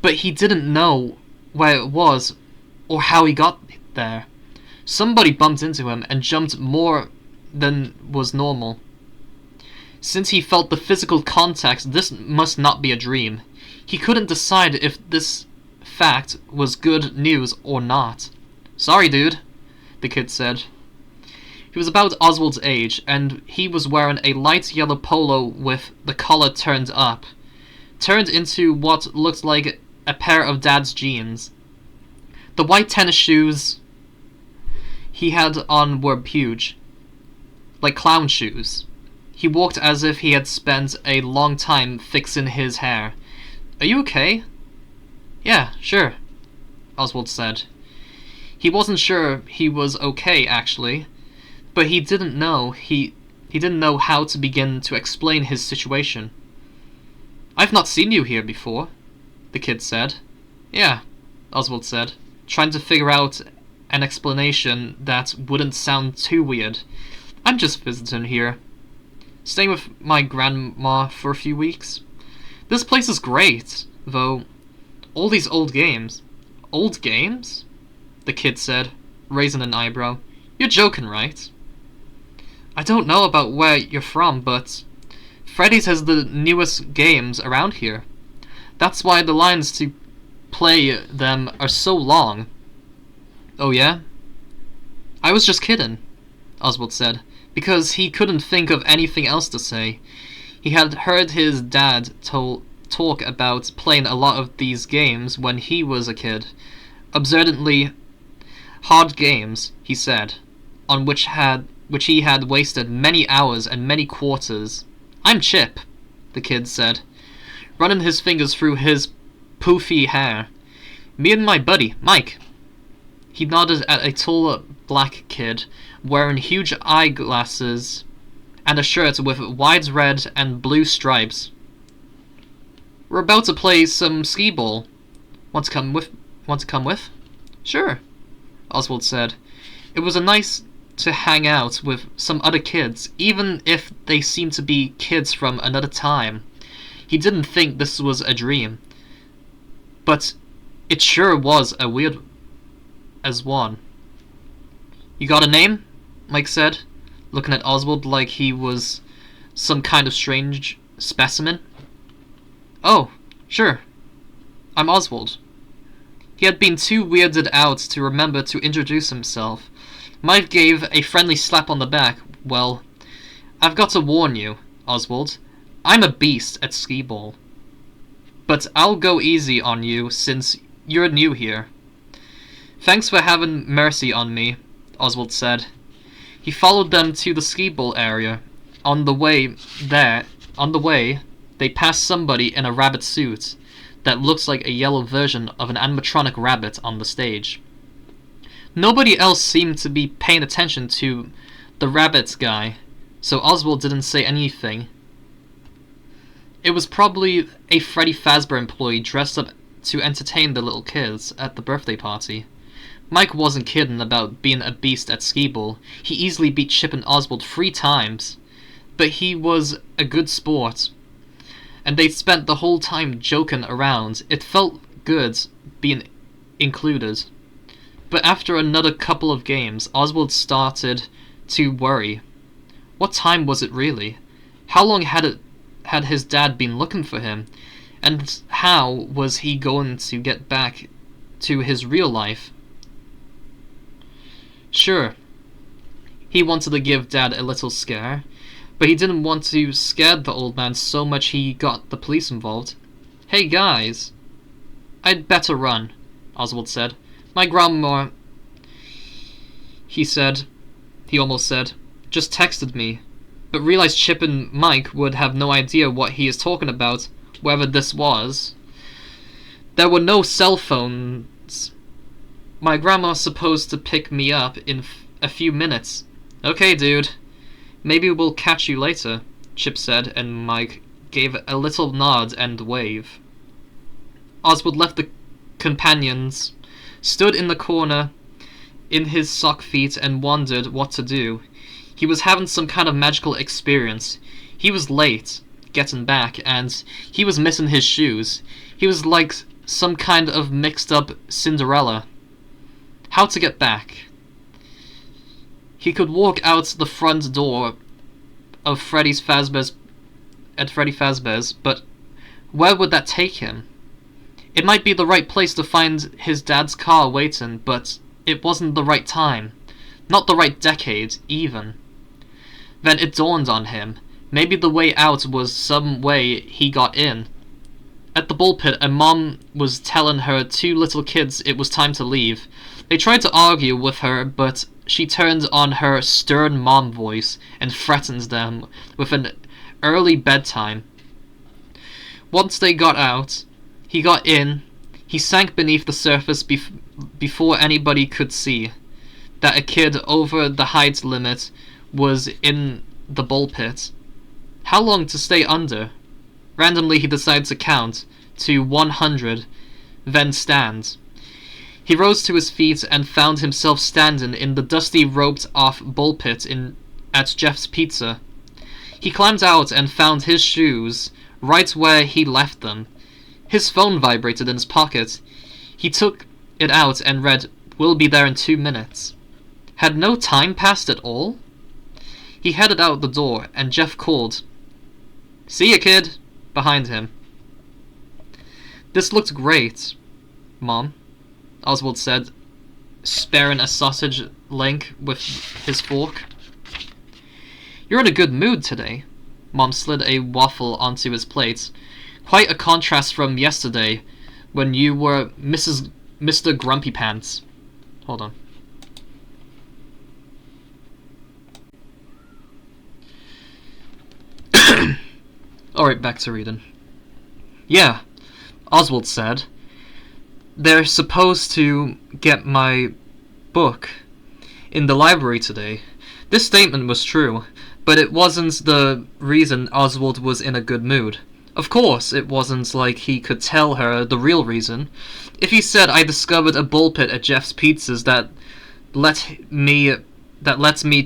but he didn't know where it was or how he got there. Somebody bumped into him and jumped more than was normal. Since he felt the physical contact, this must not be a dream. He couldn't decide if this fact was good news or not. "Sorry, dude," the kid said. He was about Oswald's age, and he was wearing a light yellow polo with the collar turned up, turned into what looked like a pair of Dad's jeans. The white tennis shoes he had on were huge, like clown shoes. He walked as if he had spent a long time fixing his hair. "Are you okay?" "Yeah, sure," Oswald said. He wasn't sure he was okay, actually, but he didn't know how to begin to explain his situation. "I've not seen you here before," the kid said. "Yeah," Oswald said, trying to figure out an explanation that wouldn't sound too weird. "I'm just visiting here. Staying with my grandma for a few weeks. This place is great, though. All these old games." "Old games?" the kid said, raising an eyebrow. "You're joking, right?" "I don't know about where you're from, but Freddy's has the newest games around here. That's why the lines to play them are so long." "Oh yeah?" "I was just kidding," Oswald said, because he couldn't think of anything else to say. He had heard his dad talk about playing a lot of these games when he was a kid. Absurdly hard games, he said, on which he had wasted many hours and many quarters. "I'm Chip," the kid said, running his fingers through his poofy hair. "Me and my buddy, Mike." He nodded at a tall black kid wearing huge eyeglasses and a shirt with wide red and blue stripes. "We're about to play some skee-ball. Want to come with?" "Sure," Oswald said. It was nice to hang out with some other kids, even if they seemed to be kids from another time. He didn't think this was a dream, but it sure was a weird as one. "You got a name?" Mike said, looking at Oswald like he was some kind of strange specimen. "Oh, sure. I'm Oswald." He had been too weirded out to remember to introduce himself. Mike gave a friendly slap on the back. "Well, I've got to warn you, Oswald. I'm a beast at skee-ball. But I'll go easy on you since you're new here." "Thanks for having mercy on me," Oswald said. He followed them to the skee-ball area. On the way, they passed somebody in a rabbit suit that looks like a yellow version of an animatronic rabbit on the stage. Nobody else seemed to be paying attention to the rabbit guy, so Oswald didn't say anything. It was probably a Freddy Fazbear employee dressed up to entertain the little kids at the birthday party. Mike wasn't kidding about being a beast at skee-ball. He easily beat Chip and Oswald 3 times. But he was a good sport, and they spent the whole time joking around. It felt good being included. But after another couple of games, Oswald started to worry. What time was it really? How long had his dad been looking for him? And how was he going to get back to his real life? Sure, he wanted to give Dad a little scare, but he didn't want to scare the old man so much he got the police involved. "Hey guys, I'd better run," Oswald said. "My grandma," he almost said, "just texted me," but realized Chip and Mike would have no idea what he is talking about, wherever this was. There were no cell phones. "My grandma's supposed to pick me up in a few minutes." "Okay, dude. Maybe we'll catch you later," Chip said, and Mike gave a little nod and wave. Oswald left the companions, stood in the corner in his sock feet and wondered what to do. He was having some kind of magical experience. He was late getting back, and he was missing his shoes. He was like some kind of mixed up Cinderella. How to get back? He could walk out the front door of Freddy Fazbear's at Freddy Fazbear's, but where would that take him? It might be the right place to find his dad's car waiting, but it wasn't the right time. Not the right decade, even. Then it dawned on him. Maybe the way out was some way he got in. At the ball pit, a mom was telling her two little kids it was time to leave. They tried to argue with her, but she turned on her stern mom voice and threatened them with an early bedtime. Once they got out, he got in. He sank beneath the surface before anybody could see that a kid over the height limit was in the ball pit. How long to stay under? Randomly he decided to count to 100, then stand. He rose to his feet and found himself standing in the dusty roped-off ball pit at Jeff's Pizza. He climbed out and found his shoes right where he left them. His phone vibrated in his pocket. He took it out and read, "We'll be there in 2 minutes." Had no time passed at all? He headed out the door, and Jeff called, "See ya, kid," behind him. "This looked great, Mom," Oswald said, sparing a sausage link with his fork. "You're in a good mood today." Mom slid a waffle onto his plate. "Quite a contrast from yesterday, when you were Mr. Grumpy Pants." Hold on. Alright, back to reading. "Yeah," Oswald said. "They're supposed to get my book in the library today." This statement was true, but it wasn't the reason Oswald was in a good mood. Of course, it wasn't like he could tell her the real reason. If he said, "I discovered a ball pit at Jeff's Pizzas that lets me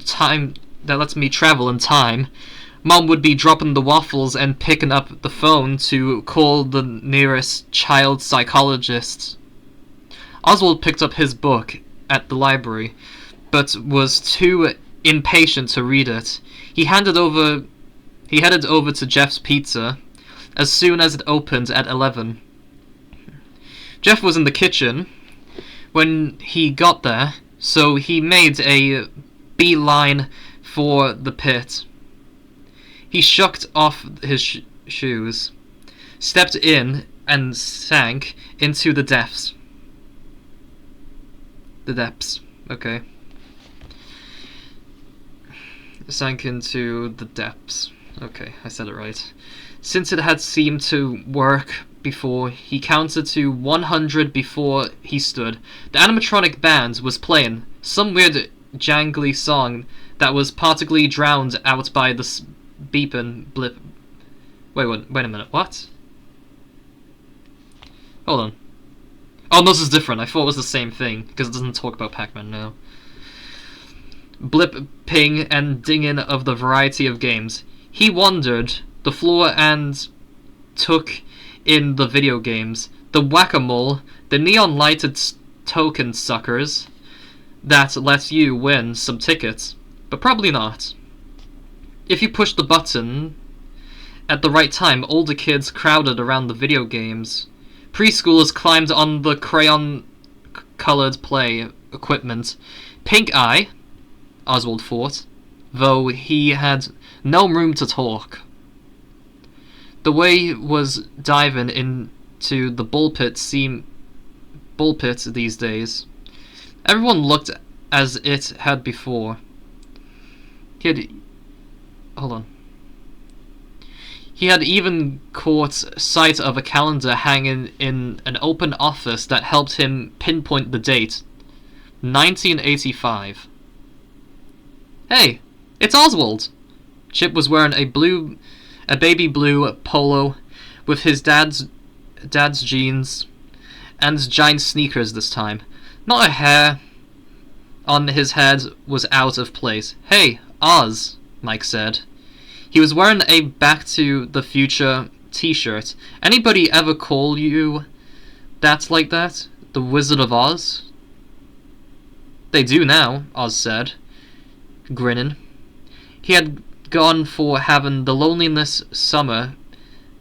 travel in time," Mom would be dropping the waffles and picking up the phone to call the nearest child psychologist. Oswald picked up his book at the library, but was too impatient to read it. He headed over to Jeff's Pizza as soon as it opened at 11. Jeff was in the kitchen when he got there, so he made a beeline for the pit. He shucked off his shoes, stepped in, and sank into the depths. The depths, okay. Sank into the depths. Okay, I said it right. Since it had seemed to work before, he counted to 100 before he stood. The animatronic band was playing some weird jangly song that was partially drowned out by the beeping blip. Wait a minute, what? Hold on. Oh, this is different. I thought it was the same thing, because it doesn't talk about Pac-Man now. Blip, ping, and dinging of the variety of games. He wandered the floor and took in the video games. The whack-a-mole, the neon-lighted token suckers that let you win some tickets, but probably not. If you pushed the button at the right time, older kids crowded around the video games. Preschoolers climbed on the crayon-colored play equipment. Pink Eye, Oswald thought, though he had no room to talk. The way was diving into the ball pit these days. Everyone looked as it had before. He had even caught sight of a calendar hanging in an open office that helped him pinpoint the date. 1985. Hey, it's Oswald! Chip was wearing a baby blue polo with his dad's jeans and giant sneakers this time. Not a hair on his head was out of place. "Hey, Oz," Mike said. He was wearing a Back to the Future t-shirt. "Anybody ever call you that like that? The Wizard of Oz?" "They do now," Oz said, grinning. He had gone for having the loneliest summer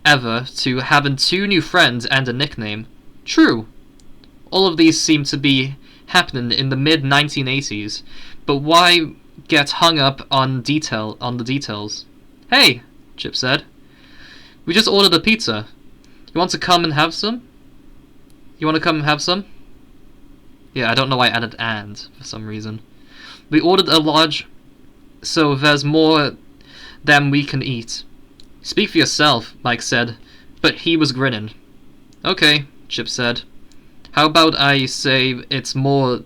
ever to having 2 new friends and a nickname. True. All of these seem to be happening in the mid-1980s, but why get hung up on the details? Hey, Chip said. We just ordered a pizza. You want to come and have some? Yeah, I don't know why I added "and" for some reason. We ordered a large, so there's more than we can eat. Speak for yourself, Mike said, but he was grinning. Okay, Chip said. How about I say it's more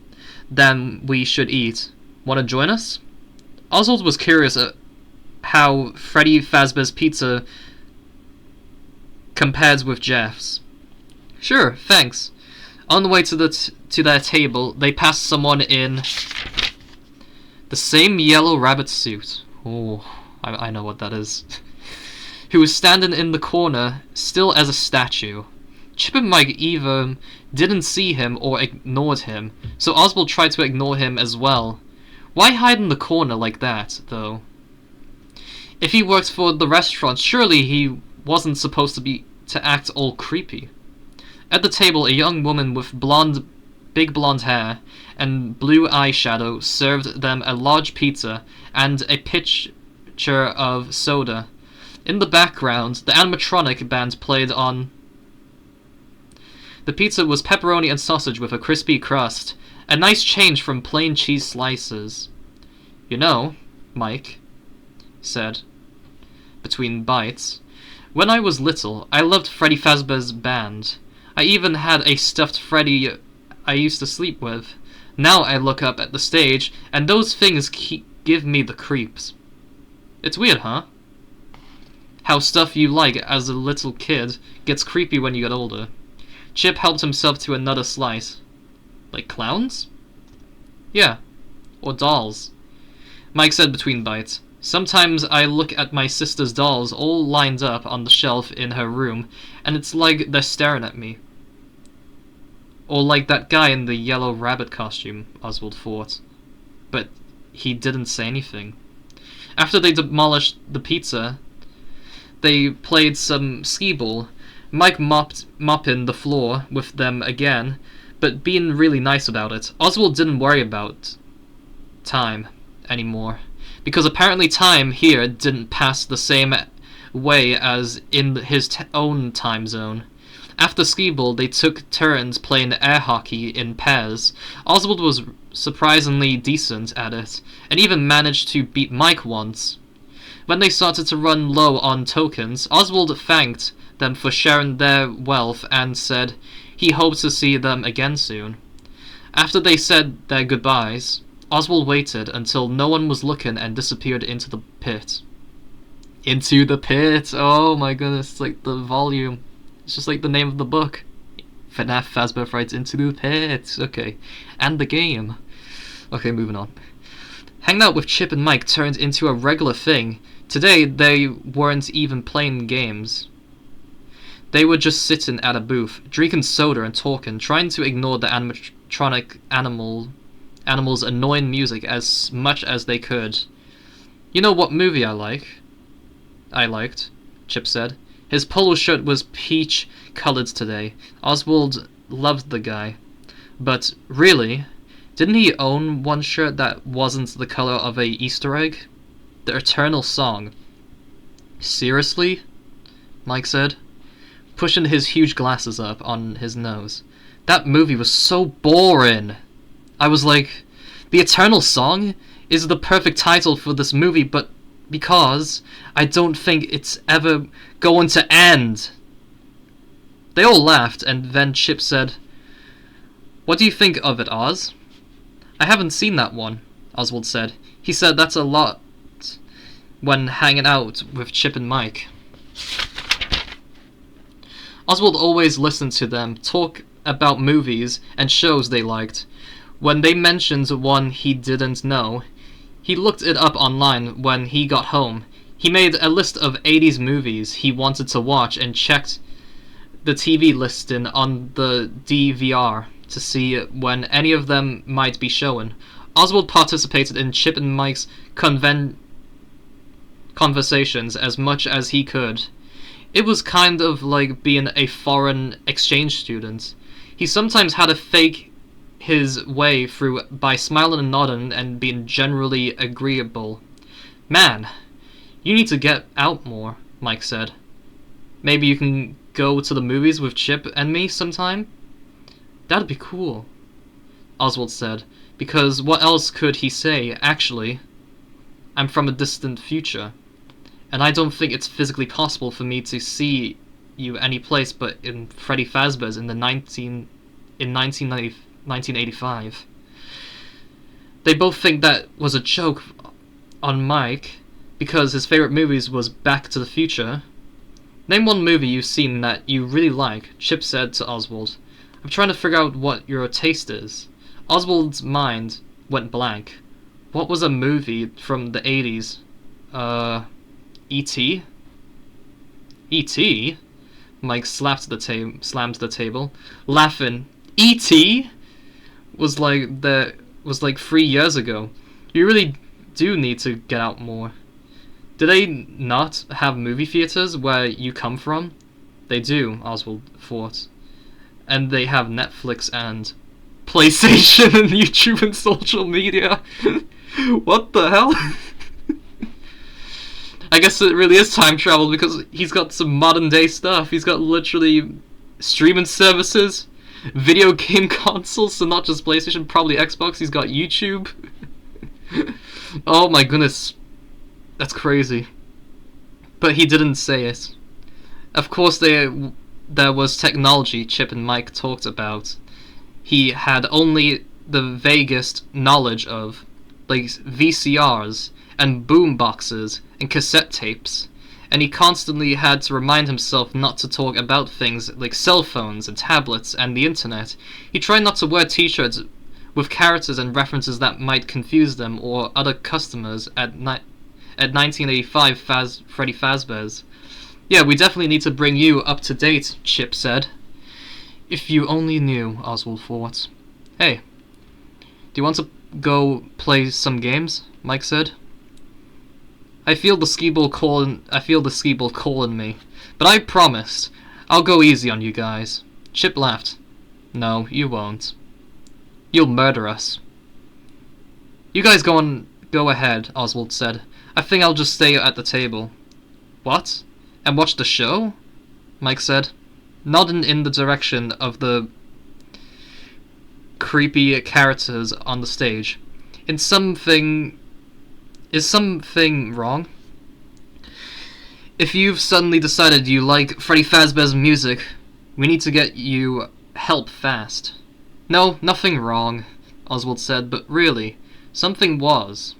than we should eat? Want to join us? Oswald was curious at how Freddy Fazbear's pizza compares with Jeff's. Sure, thanks. On the way to their table, they passed someone in the same yellow rabbit suit. Oh, I know what that is. Who was standing in the corner, still as a statue. Chip and Mike either didn't see him or ignored him, so Oswald tried to ignore him as well. Why hide in the corner like that, though? If he worked for the restaurant, surely he wasn't supposed to act all creepy. At the table, a young woman with big blonde hair and blue eyeshadow served them a large pizza and a pitcher of soda. In the background, the animatronic band played on. The pizza was pepperoni and sausage with a crispy crust, a nice change from plain cheese slices. You know, Mike said, between bites, when I was little, I loved Freddy Fazbear's band. I even had a stuffed Freddy I used to sleep with. Now I look up at the stage, and those things give me the creeps. It's weird, huh? How stuff you like as a little kid gets creepy when you get older. Chip helped himself to another slice. Like clowns? Yeah. Or dolls. Mike said between bites. Sometimes I look at my sister's dolls all lined up on the shelf in her room, and it's like they're staring at me. Or like that guy in the yellow rabbit costume, Oswald thought. But he didn't say anything. After they demolished the pizza, they played some skee-ball, Mike mopping the floor with them again, but being really nice about it. Oswald didn't worry about time anymore, because apparently time here didn't pass the same way as in his own time zone. After skee-ball, they took turns playing air hockey in pairs. Oswald was surprisingly decent at it, and even managed to beat Mike once. When they started to run low on tokens, Oswald thanked them for sharing their wealth and said he hoped to see them again soon. After they said their goodbyes, Oswald waited until no one was looking and disappeared into the pit. Into the pit! Oh my goodness, it's like the volume. It's just like the name of the book. FNAF Fazbear Frights Into the Pit. Okay. And the game. Okay, moving on. Hanging out with Chip and Mike turned into a regular thing. Today, they weren't even playing games. They were just sitting at a booth, drinking soda and talking, trying to ignore the animatronic animals' annoying music as much as they could. You know what movie I liked, Chip said. His polo shirt was peach-colored today. Oswald loved the guy. But, really, didn't he own one shirt that wasn't the color of a Easter egg? The Eternal Song. Seriously? Mike said, pushing his huge glasses up on his nose. That movie was so boring. I was like, The Eternal Song is the perfect title for this movie, but because I don't think it's ever going to end. They all laughed, and then Chip said, What do you think of it, Oz? I haven't seen that one, Oswald said. He said that's a lot when hanging out with Chip and Mike. Oswald always listened to them talk about movies and shows they liked. When they mentioned one he didn't know, he looked it up online when he got home. He made a list of 80s movies he wanted to watch and checked the TV listing on the DVR to see when any of them might be showing. Oswald participated in Chip and Mike's conversations as much as he could. It was kind of like being a foreign exchange student. He sometimes had to fake his way through by smiling and nodding and being generally agreeable. "Man, you need to get out more," Mike said. "Maybe you can go to the movies with Chip and me sometime?" "That'd be cool," Oswald said, because what else could he say, actually? "I'm from a distant future, and I don't think it's physically possible for me to see you any place but in Freddy Fazbear's in 1985. They both think that was a joke on Mike, because his favorite movies was Back to the Future. "Name one movie you've seen that you really like," Chip said to Oswald. "I'm trying to figure out what your taste is." Oswald's mind went blank. What was a movie from the 80s? E.T.? E.T.? Mike slammed the table, laughing. E.T.? was like 3 years ago. You really do need to get out more. Do they not have movie theaters where you come from? They do, Oswald thought. And they have Netflix and PlayStation and YouTube and social media. What the hell? I guess it really is time travel because he's got some modern day stuff. He's got literally streaming services, video game consoles, so not just PlayStation, probably Xbox. He's got YouTube. Oh my goodness. That's crazy. But he didn't say it. Of course there was technology Chip and Mike talked about. He had only the vaguest knowledge of, like VCRs and boom boxes and cassette tapes, and he constantly had to remind himself not to talk about things like cell phones and tablets and the internet. He tried not to wear t-shirts with characters and references that might confuse them or other customers at 1985 Freddy Fazbear's. "Yeah, we definitely need to bring you up to date," Chip said. If you only knew, Oswald thought. "Hey, do you want to go play some games?" Mike said. I feel the skee ball calling me, but I promised. I'll go easy on you guys." Chip laughed. "No, you won't. You'll murder us." "You guys go ahead," Oswald said. "I think I'll just stay at the table." "What? And watch the show?" Mike said, nodding in the direction of the creepy characters on the stage. Is something wrong? If you've suddenly decided you like Freddy Fazbear's music, we need to get you help fast. "No, nothing wrong," Oswald said, but really, something was.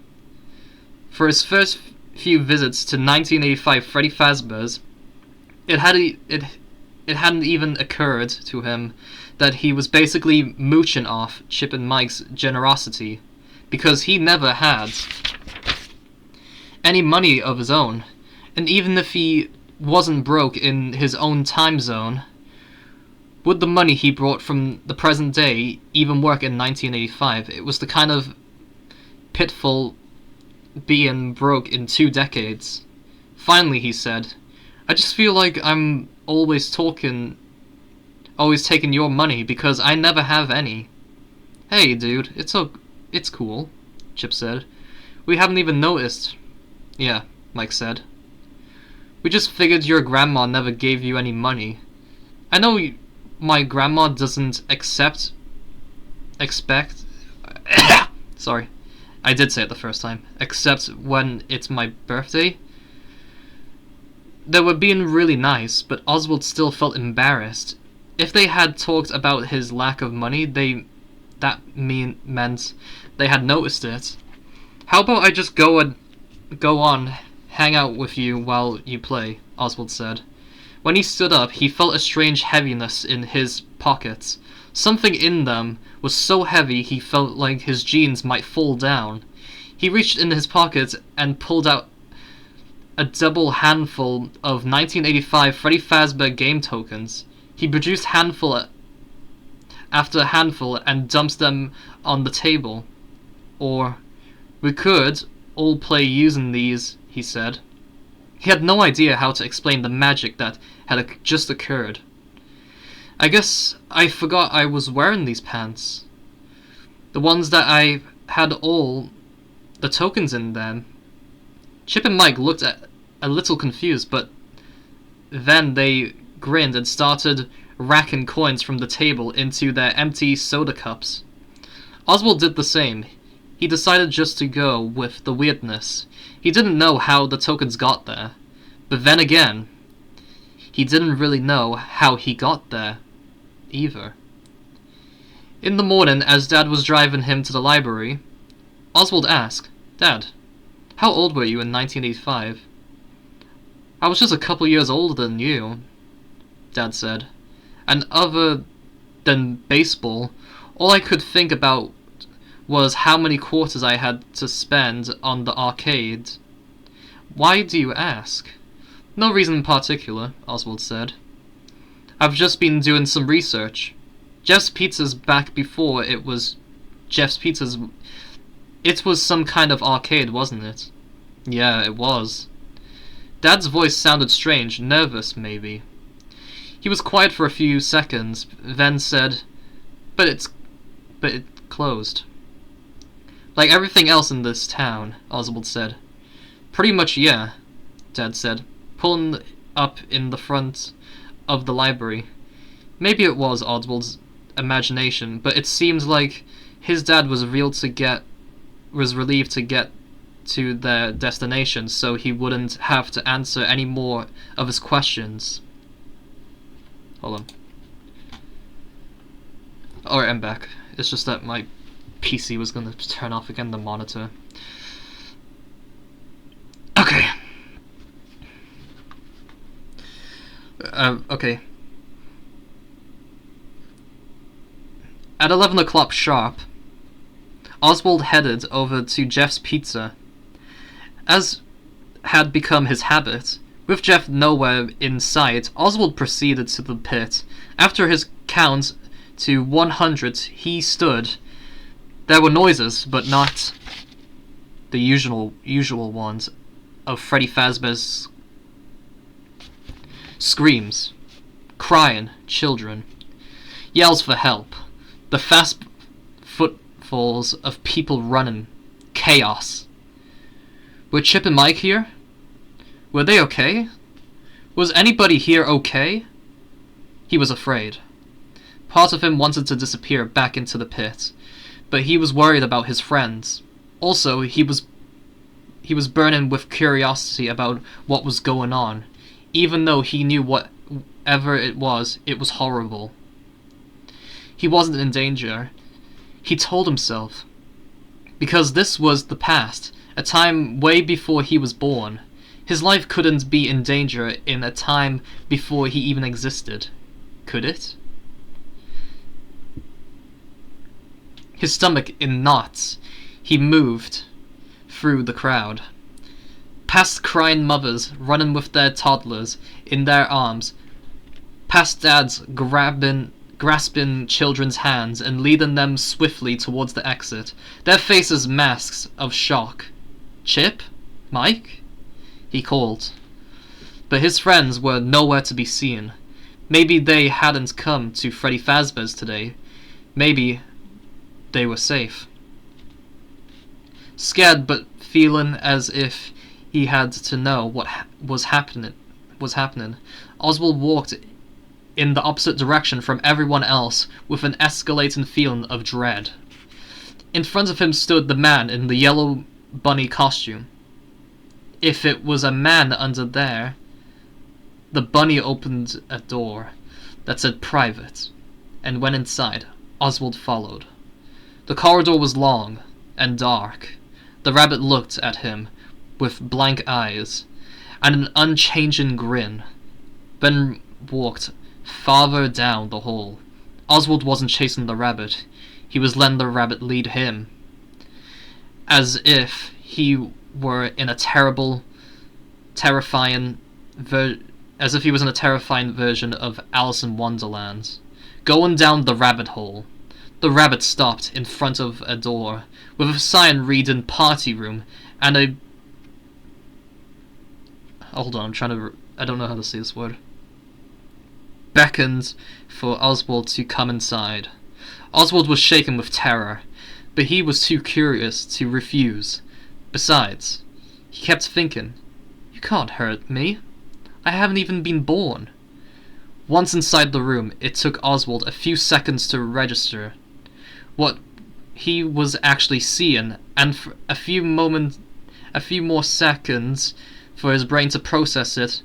For his first few visits to 1985 Freddy Fazbear's, it hadn't even occurred to him that he was basically mooching off Chip and Mike's generosity, because he never had any money of his own, and even if he wasn't broke in his own time zone, would the money he brought from the present day even work in 1985? It was the kind of pitfall being broke in 2 decades. Finally, he said, "I just feel like I'm always taking your money because I never have any." "Hey, dude, it's cool," Chip said. "We haven't even noticed." "Yeah," Mike said. "We just figured your grandma never gave you any money. I know my grandma doesn't expect sorry, I did say it the first time, except when it's my birthday." They were being really nice, but Oswald still felt embarrassed. If they had talked about his lack of money, that meant they had noticed it. "How about I just go on, hang out with you while you play," Oswald said. When he stood up, he felt a strange heaviness in his pockets. Something in them was so heavy he felt like his jeans might fall down. He reached in his pockets and pulled out a double handful of 1985 Freddy Fazbear game tokens. He produced handful after handful and dumped them on the table. "Or we could all play using these," he said. He had no idea how to explain the magic that had just occurred. I guess I forgot I was wearing these pants. The ones that I had all the tokens in them. Chip and Mike looked a little confused, but then they grinned and started racking coins from the table into their empty soda cups. Oswald did the same. He decided just to go with the weirdness. He didn't know how the tokens got there. But then again, he didn't really know how he got there either. In the morning, as Dad was driving him to the library, Oswald asked, "Dad, how old were you in 1985? "I was just a couple years older than you," Dad said. "And other than baseball, all I could think about was how many quarters I had to spend on the arcade." "Why do you ask?" "No reason in particular," Oswald said. "I've just been doing some research. Jeff's Pizza's back before it was Jeff's Pizza's. It was some kind of arcade, wasn't it?" "Yeah, it was." Dad's voice sounded strange, nervous maybe. He was quiet for a few seconds, then said, But it closed." "Like everything else in this town," Oswald said. "Pretty much, yeah," Dad said, pulling up in the front of the library. Maybe it was Oswald's imagination, but it seemed like his dad was relieved to get to their destination, so he wouldn't have to answer any more of his questions. Hold on. Alright, I'm back. It's just that my PC was gonna turn off again, the monitor. Okay. Okay. At 11 o'clock sharp, Oswald headed over to Jeff's Pizza. As had become his habit, with Jeff nowhere in sight, Oswald proceeded to the pit. After his count to 100, he stood. There were noises, but not the usual ones of Freddy Fazbear's screams, crying children, yells for help, the fast footfalls of people running, chaos. Were Chip and Mike here? Were they okay? Was anybody here okay? He was afraid. Part of him wanted to disappear back into the pit, but he was worried about his friends. Also, he was burning with curiosity about what was going on. Even though he knew whatever it was horrible. He wasn't in danger. He told himself. Because this was the past, a time way before he was born. His life couldn't be in danger in a time before he even existed. Could it? His stomach in knots, he moved through the crowd. Past crying mothers running with their toddlers in their arms. Past dads grasping children's hands and leading them swiftly towards the exit, their faces masks of shock. "Chip? Mike?" he called. But his friends were nowhere to be seen. Maybe they hadn't come to Freddy Fazbear's today. Maybe they were safe. Scared but feeling as if he had to know what was happening, Oswald walked in the opposite direction from everyone else with an escalating feeling of dread. In front of him stood the man in the yellow bunny costume. If it was a man under there, the bunny opened a door that said private and went inside. Oswald followed. The corridor was long and dark. The rabbit looked at him with blank eyes and an unchanging grin, then walked farther down the hall. Oswald wasn't chasing the rabbit. He was letting the rabbit lead him. As if he were in a terrifying version of Alice in Wonderland. Going down the rabbit hole. The rabbit stopped in front of a door, with a sign reading party room, and a hold on, I don't know how to say this word. Beckoned for Oswald to come inside. Oswald was shaken with terror, but he was too curious to refuse. Besides, he kept thinking, "You can't hurt me. I haven't even been born." Once inside the room, it took Oswald a few seconds to register what he was actually seeing, and for a few more seconds for his brain to process it.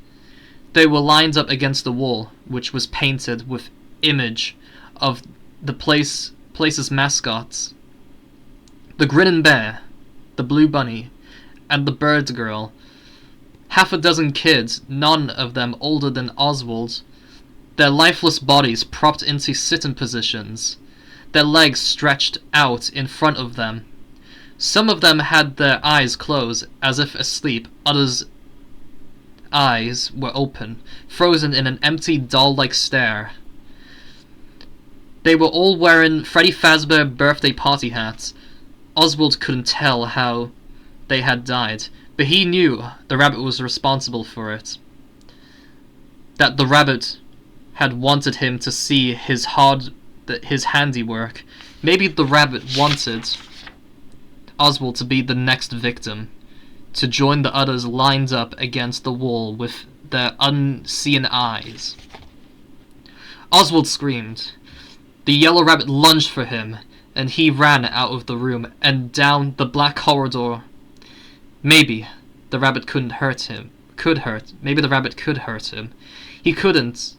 They were lined up against the wall, which was painted with image of the place's mascots. The grinning bear, the blue bunny, and the bird girl. Half a dozen kids, none of them older than Oswald, their lifeless bodies propped into sitting positions, their legs stretched out in front of them. Some of them had their eyes closed, as if asleep. Others' eyes were open, frozen in an empty, doll-like stare. They were all wearing Freddy Fazbear birthday party hats. Oswald couldn't tell how they had died, but he knew the rabbit was responsible for it. That the rabbit had wanted him to see his handiwork. Maybe the rabbit wanted Oswald to be the next victim, to join the others lined up against the wall with their unseeing eyes. Oswald screamed. The yellow rabbit lunged for him, and he ran out of the room and down the black corridor. Maybe the rabbit couldn't hurt him. Maybe the rabbit could hurt him. He couldn't.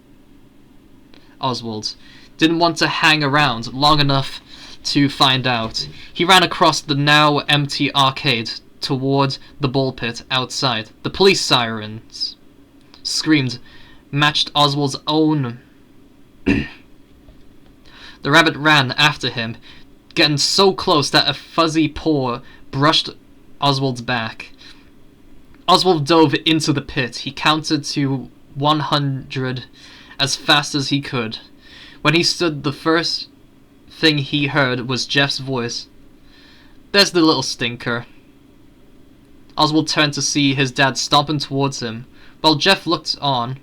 Oswald didn't want to hang around long enough to find out. He ran across the now empty arcade toward the ball pit outside. The police sirens screamed matched Oswald's own. The rabbit ran after him, getting so close that a fuzzy paw brushed Oswald's back. Oswald dove into the pit. He counted to 100 as fast as he could. When he stood, the first thing he heard was Jeff's voice. "There's the little stinker." Oswald turned to see his dad stomping towards him, while Jeff looked on.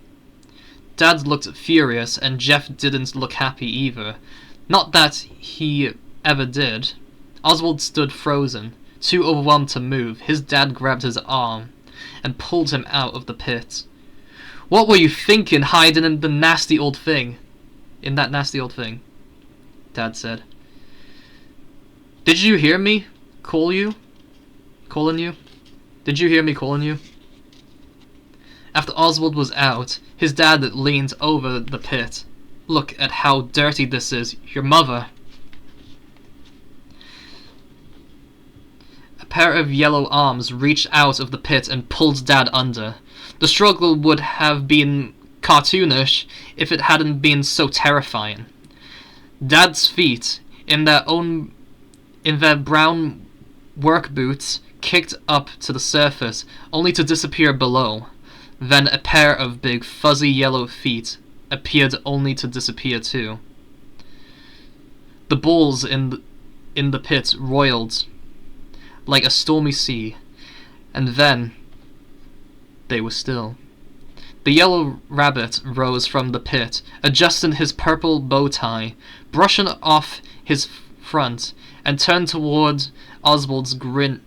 Dad looked furious, and Jeff didn't look happy either. Not that he ever did. Oswald stood frozen, too overwhelmed to move. His dad grabbed his arm and pulled him out of the pit. "What were you thinking, hiding in that nasty old thing?" Dad said. "Did you hear me calling you? Did you hear me calling you?" After Oswald was out, his dad leaned over the pit. "Look at how dirty this is. Your mother." A pair of yellow arms reached out of the pit and pulled Dad under. The struggle would have been cartoonish if it hadn't been so terrifying. Dad's feet, in their brown work boots, kicked up to the surface, only to disappear below. Then a pair of big, fuzzy yellow feet appeared, only to disappear too. The balls in the pit roiled like a stormy sea, and then they were still. The yellow rabbit rose from the pit, adjusting his purple bow tie, brushing off his front, and turned toward Oswald, grinning.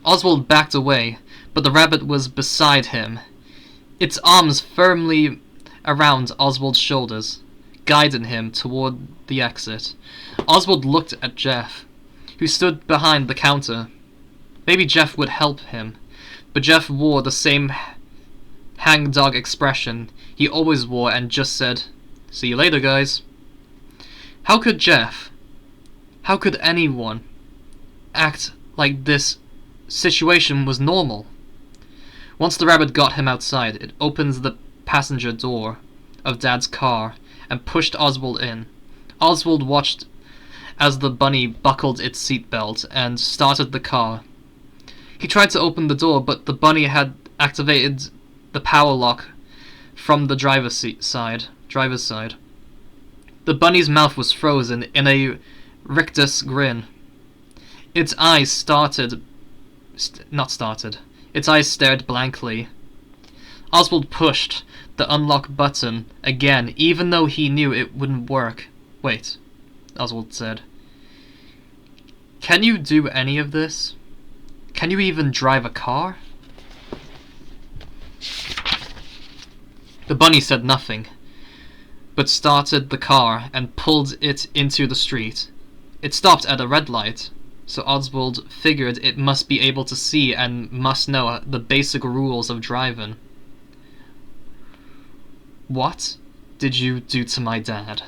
Oswald backed away, but the rabbit was beside him, its arms firmly around Oswald's shoulders, guiding him toward the exit. Oswald looked at Jeff, who stood behind the counter. Maybe Jeff would help him, but Jeff wore the same hangdog expression he always wore and just said, "See you later, guys." How could anyone act like this situation was normal? Once the rabbit got him outside, it opened the passenger door of Dad's car and pushed Oswald in. Oswald watched as the bunny buckled its seatbelt and started the car. He tried to open the door, but the bunny had activated the power lock from the driver's side. The bunny's mouth was frozen in a rictus grin. Its eyes started not started. Its eyes stared blankly. Oswald pushed the unlock button again, even though he knew it wouldn't work. Wait, Oswald said. Can you do any of this? Can you even drive a car? The bunny said nothing, but started the car and pulled it into the street. It stopped at a red light, so Oswald figured it must be able to see and must know the basic rules of driving. What did you do to my dad?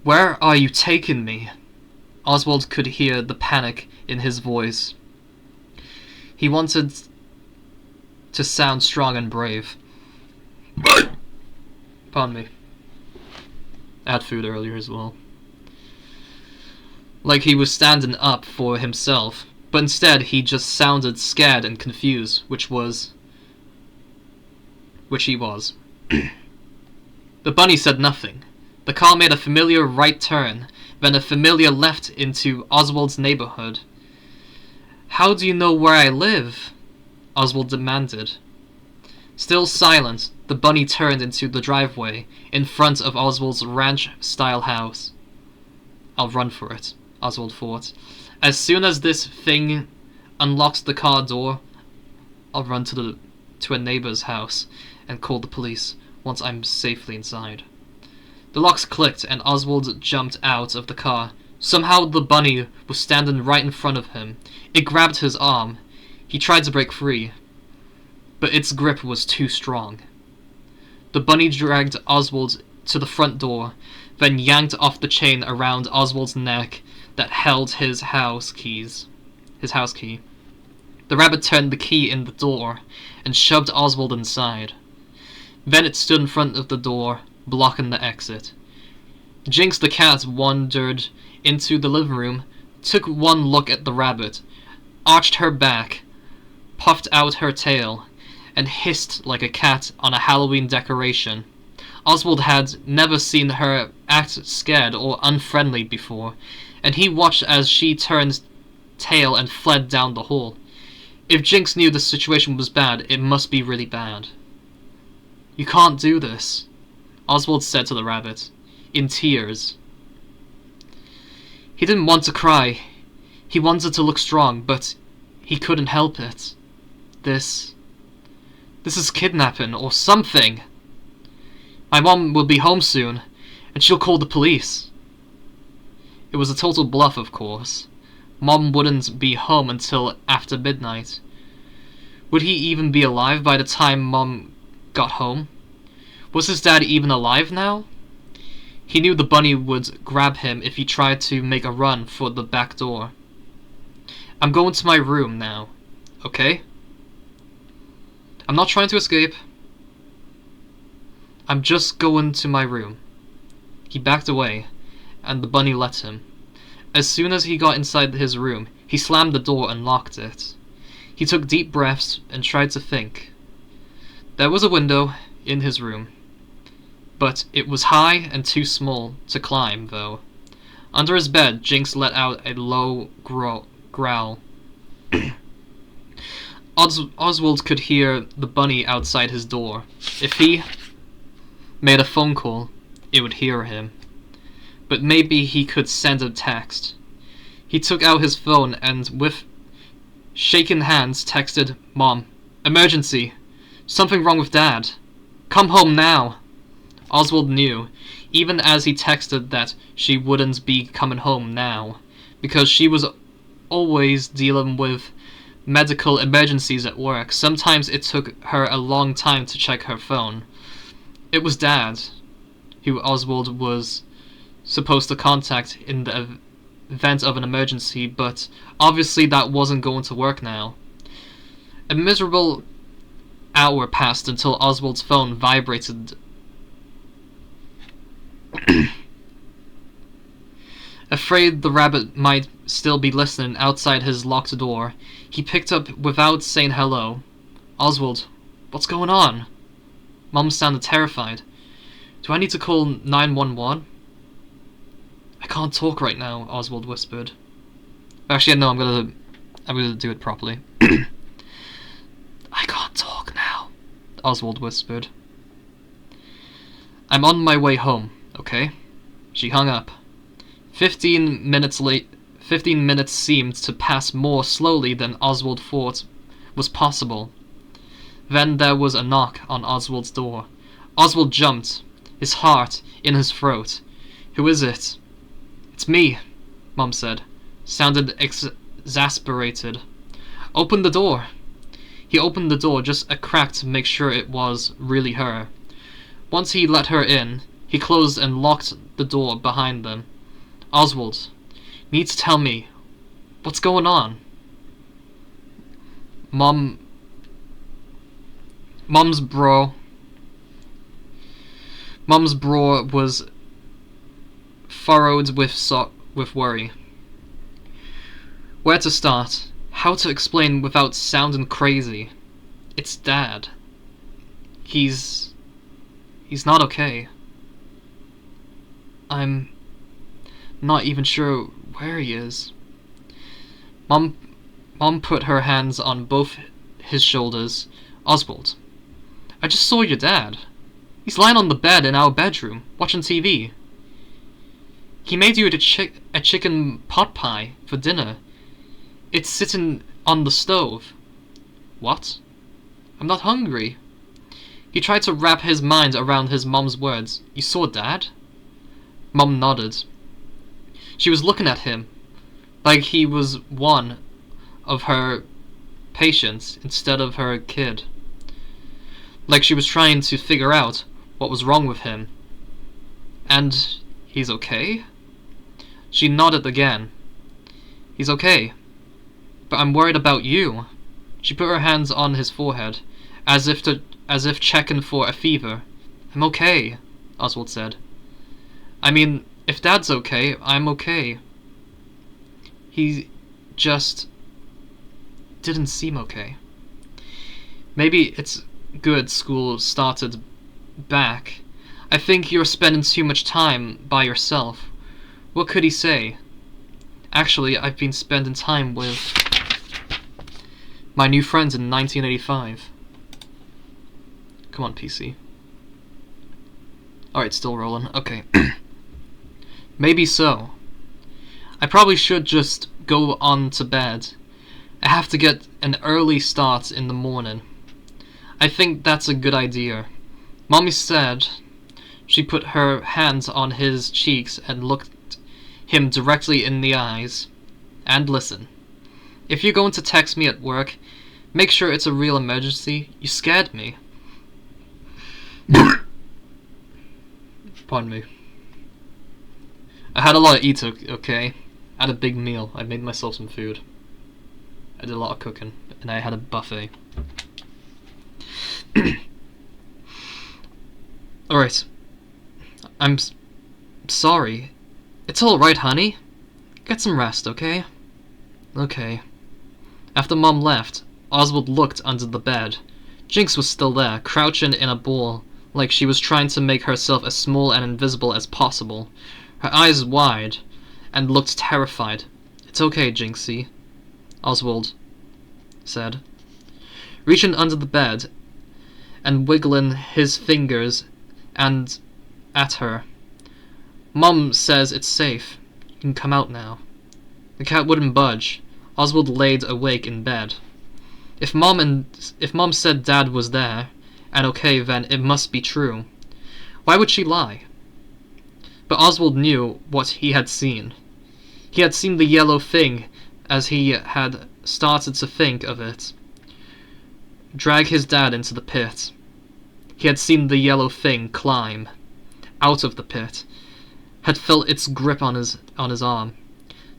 Where are you taking me? Oswald could hear the panic in his voice. He wanted to sound strong and brave. Pardon me. I had food earlier as well. Like he was standing up for himself, but instead he just sounded scared and confused, which he was. The bunny said nothing. The car made a familiar right turn, then a familiar left into Oswald's neighborhood. How do you know where I live? Oswald demanded. Still silent, the bunny turned into the driveway in front of Oswald's ranch-style house. I'll run for it, Oswald thought. As soon as this thing unlocks the car door, I'll run to a neighbor's house and call the police once I'm safely inside. The locks clicked and Oswald jumped out of the car. Somehow the bunny was standing right in front of him. It grabbed his arm. He tried to break free, but its grip was too strong. The bunny dragged Oswald to the front door, then yanked off the chain around Oswald's neck that held his house key. The rabbit turned the key in the door and shoved Oswald inside. Then it stood in front of the door, blocking the exit. Jinx the cat wandered into the living room, took one look at the rabbit, arched her back, puffed out her tail, and hissed like a cat on a Halloween decoration. Oswald had never seen her act scared or unfriendly before, and he watched as she turned tail and fled down the hall. If Jinx knew the situation was bad, it must be really bad. You can't do this, Oswald said to the rabbit, in tears. He didn't want to cry. He wanted to look strong, but he couldn't help it. This is kidnapping or something. My mom will be home soon, and she'll call the police. It was a total bluff, of course. Mom wouldn't be home until after midnight. Would he even be alive by the time Mom got home? Was his dad even alive now? He knew the bunny would grab him if he tried to make a run for the back door. I'm going to my room now, okay? I'm not trying to escape. I'm just going to my room. He backed away, and the bunny let him. As soon as he got inside his room, he slammed the door and locked it. He took deep breaths and tried to think. There was a window in his room, but it was high and too small to climb, though. Under his bed, Jinx let out a low growl. Oswald could hear the bunny outside his door. If he made a phone call, it would hear him. But maybe he could send a text. He took out his phone and, with shaking hands, texted, Mom, emergency. Something wrong with Dad. Come home now. Oswald knew, even as he texted, that she wouldn't be coming home now, because she was always dealing with medical emergencies at work. Sometimes it took her a long time to check her phone. It was Dad who Oswald was supposed to contact in the event of an emergency, but obviously that wasn't going to work now. A miserable hour passed until Oswald's phone vibrated. Afraid the rabbit might still be listening outside his locked door, he picked up without saying hello. Oswald, what's going on? Mom sounded terrified. Do I need to call 911? I can't talk right now, Oswald whispered. Actually, no, I'm gonna I'm gonna do it properly. I can't talk now, Oswald whispered. I'm on my way home, okay? She hung up. 15 minutes seemed to pass more slowly than Oswald thought was possible. Then there was a knock on Oswald's door. Oswald jumped, his heart in his throat. Who is it? It's me, Mom said. Sounded exasperated. Open the door. He opened the door just a crack to make sure it was really her. Once he let her in, he closed and locked the door behind them. Oswald, you need to tell me, what's going on? Mom's brow was furrowed with worry. Where to start? How to explain without sounding crazy? It's Dad. He's not okay. I'm not even sure where he is. Mom put her hands on both his shoulders. Oswald, I just saw your dad. He's lying on the bed in our bedroom, watching TV. He made you a chicken pot pie for dinner. It's sitting on the stove. What? I'm not hungry. He tried to wrap his mind around his mom's words. You saw Dad? Mom nodded. She was looking at him, like he was one of her patients instead of her kid. Like she was trying to figure out what was wrong with him. And he's okay? She nodded again. He's okay. But I'm worried about you. She put her hands on his forehead, as if checking for a fever. I'm okay, Oswald said. I mean, if Dad's okay, I'm okay. He just didn't seem okay. Maybe it's good school started back. I think you're spending too much time by yourself. What could he say? Actually, I've been spending time with my new friends in 1985. Come on, PC. Alright, still rolling. Okay. Maybe so. I probably should just go on to bed. I have to get an early start in the morning. I think that's a good idea. Mommy said. She put her hands on his cheeks and looked him directly in the eyes. And listen. If you're going to text me at work, make sure it's a real emergency. You scared me. Pardon me. I had a lot to eat, okay? I had a big meal. I made myself some food. I did a lot of cooking, and I had a buffet. Alright. I'm sorry. It's alright, honey. Get some rest, okay? Okay. After Mom left, Oswald looked under the bed. Jinx was still there, crouching in a ball, like she was trying to make herself as small and invisible as possible. Her eyes wide, and looked terrified. It's okay, Jinxie, Oswald said, reaching under the bed and wiggling his fingers and at her. Mom says it's safe. You can come out now. The cat wouldn't budge. Oswald laid awake in bed. If Mom said Dad was there, and okay, then it must be true. Why would she lie? But Oswald knew what he had seen. He had seen the yellow thing as he had started to think of it. Drag his dad into the pit. He had seen the yellow thing climb out of the pit, had felt its grip on his arm,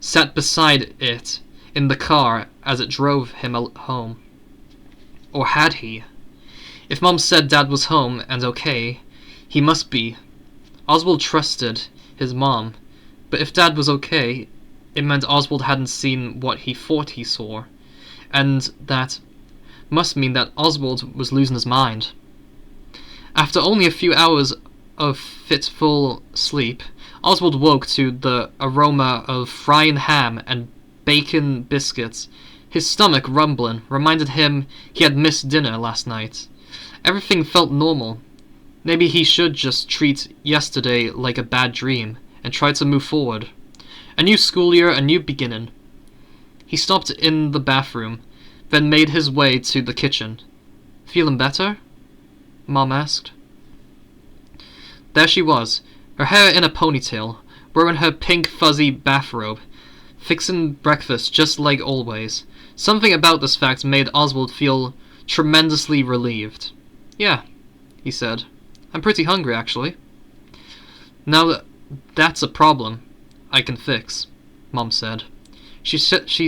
sat beside it in the car as it drove him home. Or had he? If Mom said Dad was home and okay, he must be. Oswald trusted his mom, but if Dad was okay, it meant Oswald hadn't seen what he thought he saw, and that must mean that Oswald was losing his mind. After only a few hours of fitful sleep, Oswald woke to the aroma of frying ham and bacon biscuits His stomach rumbling reminded him he had missed dinner last night. Everything felt normal. Maybe he should just treat yesterday like a bad dream and try to move forward. A new school year, a new beginning. He stopped in the bathroom, then made his way to the kitchen. "Feeling better?" Mom asked. There she was, her hair in a ponytail, wearing her pink fuzzy bathrobe, fixing breakfast just like always. Something about this fact made Oswald feel tremendously relieved. "Yeah," he said. "I'm pretty hungry, actually." "Now that's a problem I can fix," Mom said. She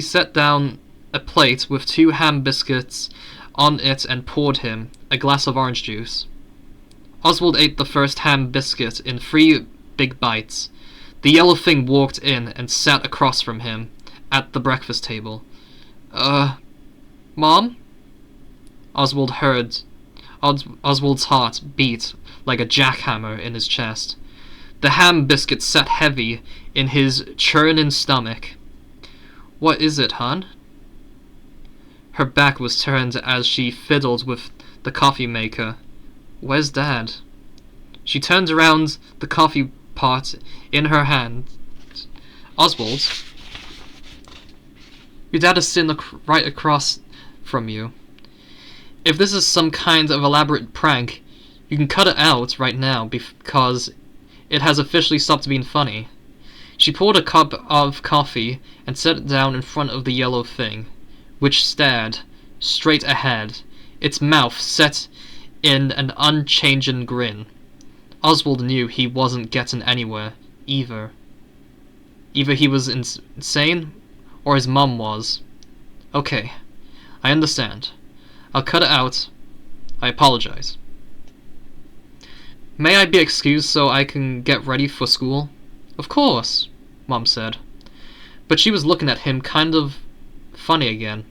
set down a plate with 2 ham biscuits on it and poured him a glass of orange juice. Oswald ate the first ham biscuit in 3 big bites. The yellow thing walked in and sat across from him at the breakfast table. Mom?" Oswald heard. Oswald's heart beat like a jackhammer in his chest. The ham biscuit sat heavy in his churning stomach. "What is it, hon?" Her back was turned as she fiddled with the coffee maker. "Where's Dad?" She turned around, the coffee pot in her hand. "Oswald, your dad is sitting right across from you. If this is some kind of elaborate prank, you can cut it out right now because it has officially stopped being funny." She poured a cup of coffee and set it down in front of the yellow thing, which stared straight ahead, its mouth set in an unchanging grin. Oswald knew he wasn't getting anywhere, either. Either he was insane, or his mum was. "Okay, I understand. I'll cut it out. I apologize." "May I be excused so I can get ready for school?" "Of course," Mom said. But she was looking at him kind of funny again.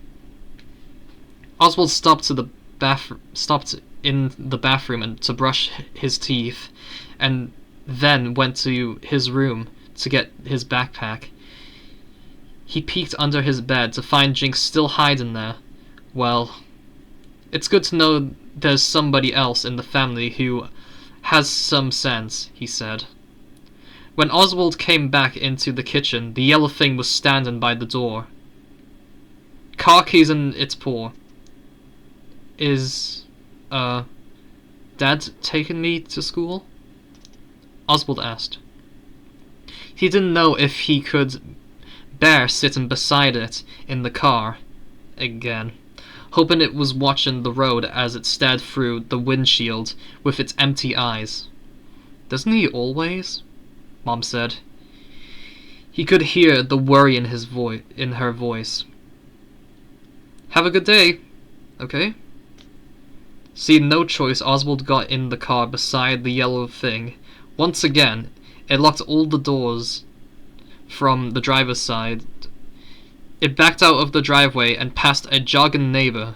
Oswald stopped in the bathroom and to brush his teeth, and then went to his room to get his backpack. He peeked under his bed to find Jinx still hiding there. "Well, it's good to know there's somebody else in the family who has some sense," he said. When Oswald came back into the kitchen, the yellow thing was standing by the door. Car keys in its paw. "Is, Dad taking me to school?" Oswald asked. He didn't know if he could bear sitting beside it in the car again, hoping it was watching the road as it stared through the windshield with its empty eyes. "Doesn't he always?" Mom said. He could hear the worry in her voice. "Have a good day, okay?" Seeing no choice, Oswald got in the car beside the yellow thing. Once again, it locked all the doors from the driver's side. It backed out of the driveway and passed a jogging neighbor,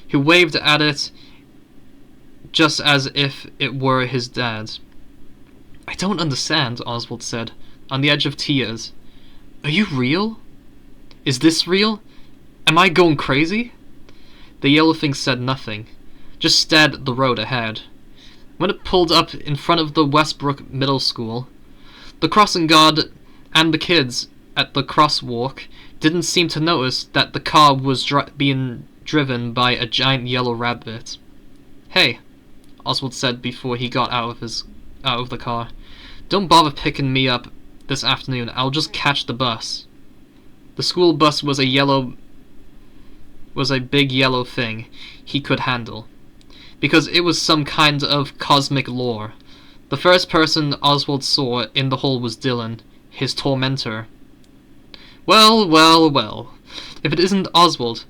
who waved at it just as if it were his dad. "I don't understand," Oswald said, on the edge of tears. "Are you real? Is this real? Am I going crazy?" The yellow thing said nothing, just stared at the road ahead. When it pulled up in front of the Westbrook Middle School, the crossing guard and the kids at the crosswalk didn't seem to notice that the car was being driven by a giant yellow rabbit. "Hey," Oswald said before he got out of the car. "Don't bother picking me up this afternoon. I'll just catch the bus." The school bus was a big yellow thing he could handle, because it was some kind of cosmic lore. The first person Oswald saw in the hall was Dylan, his tormentor. Well, well, well. If it isn't Oswald,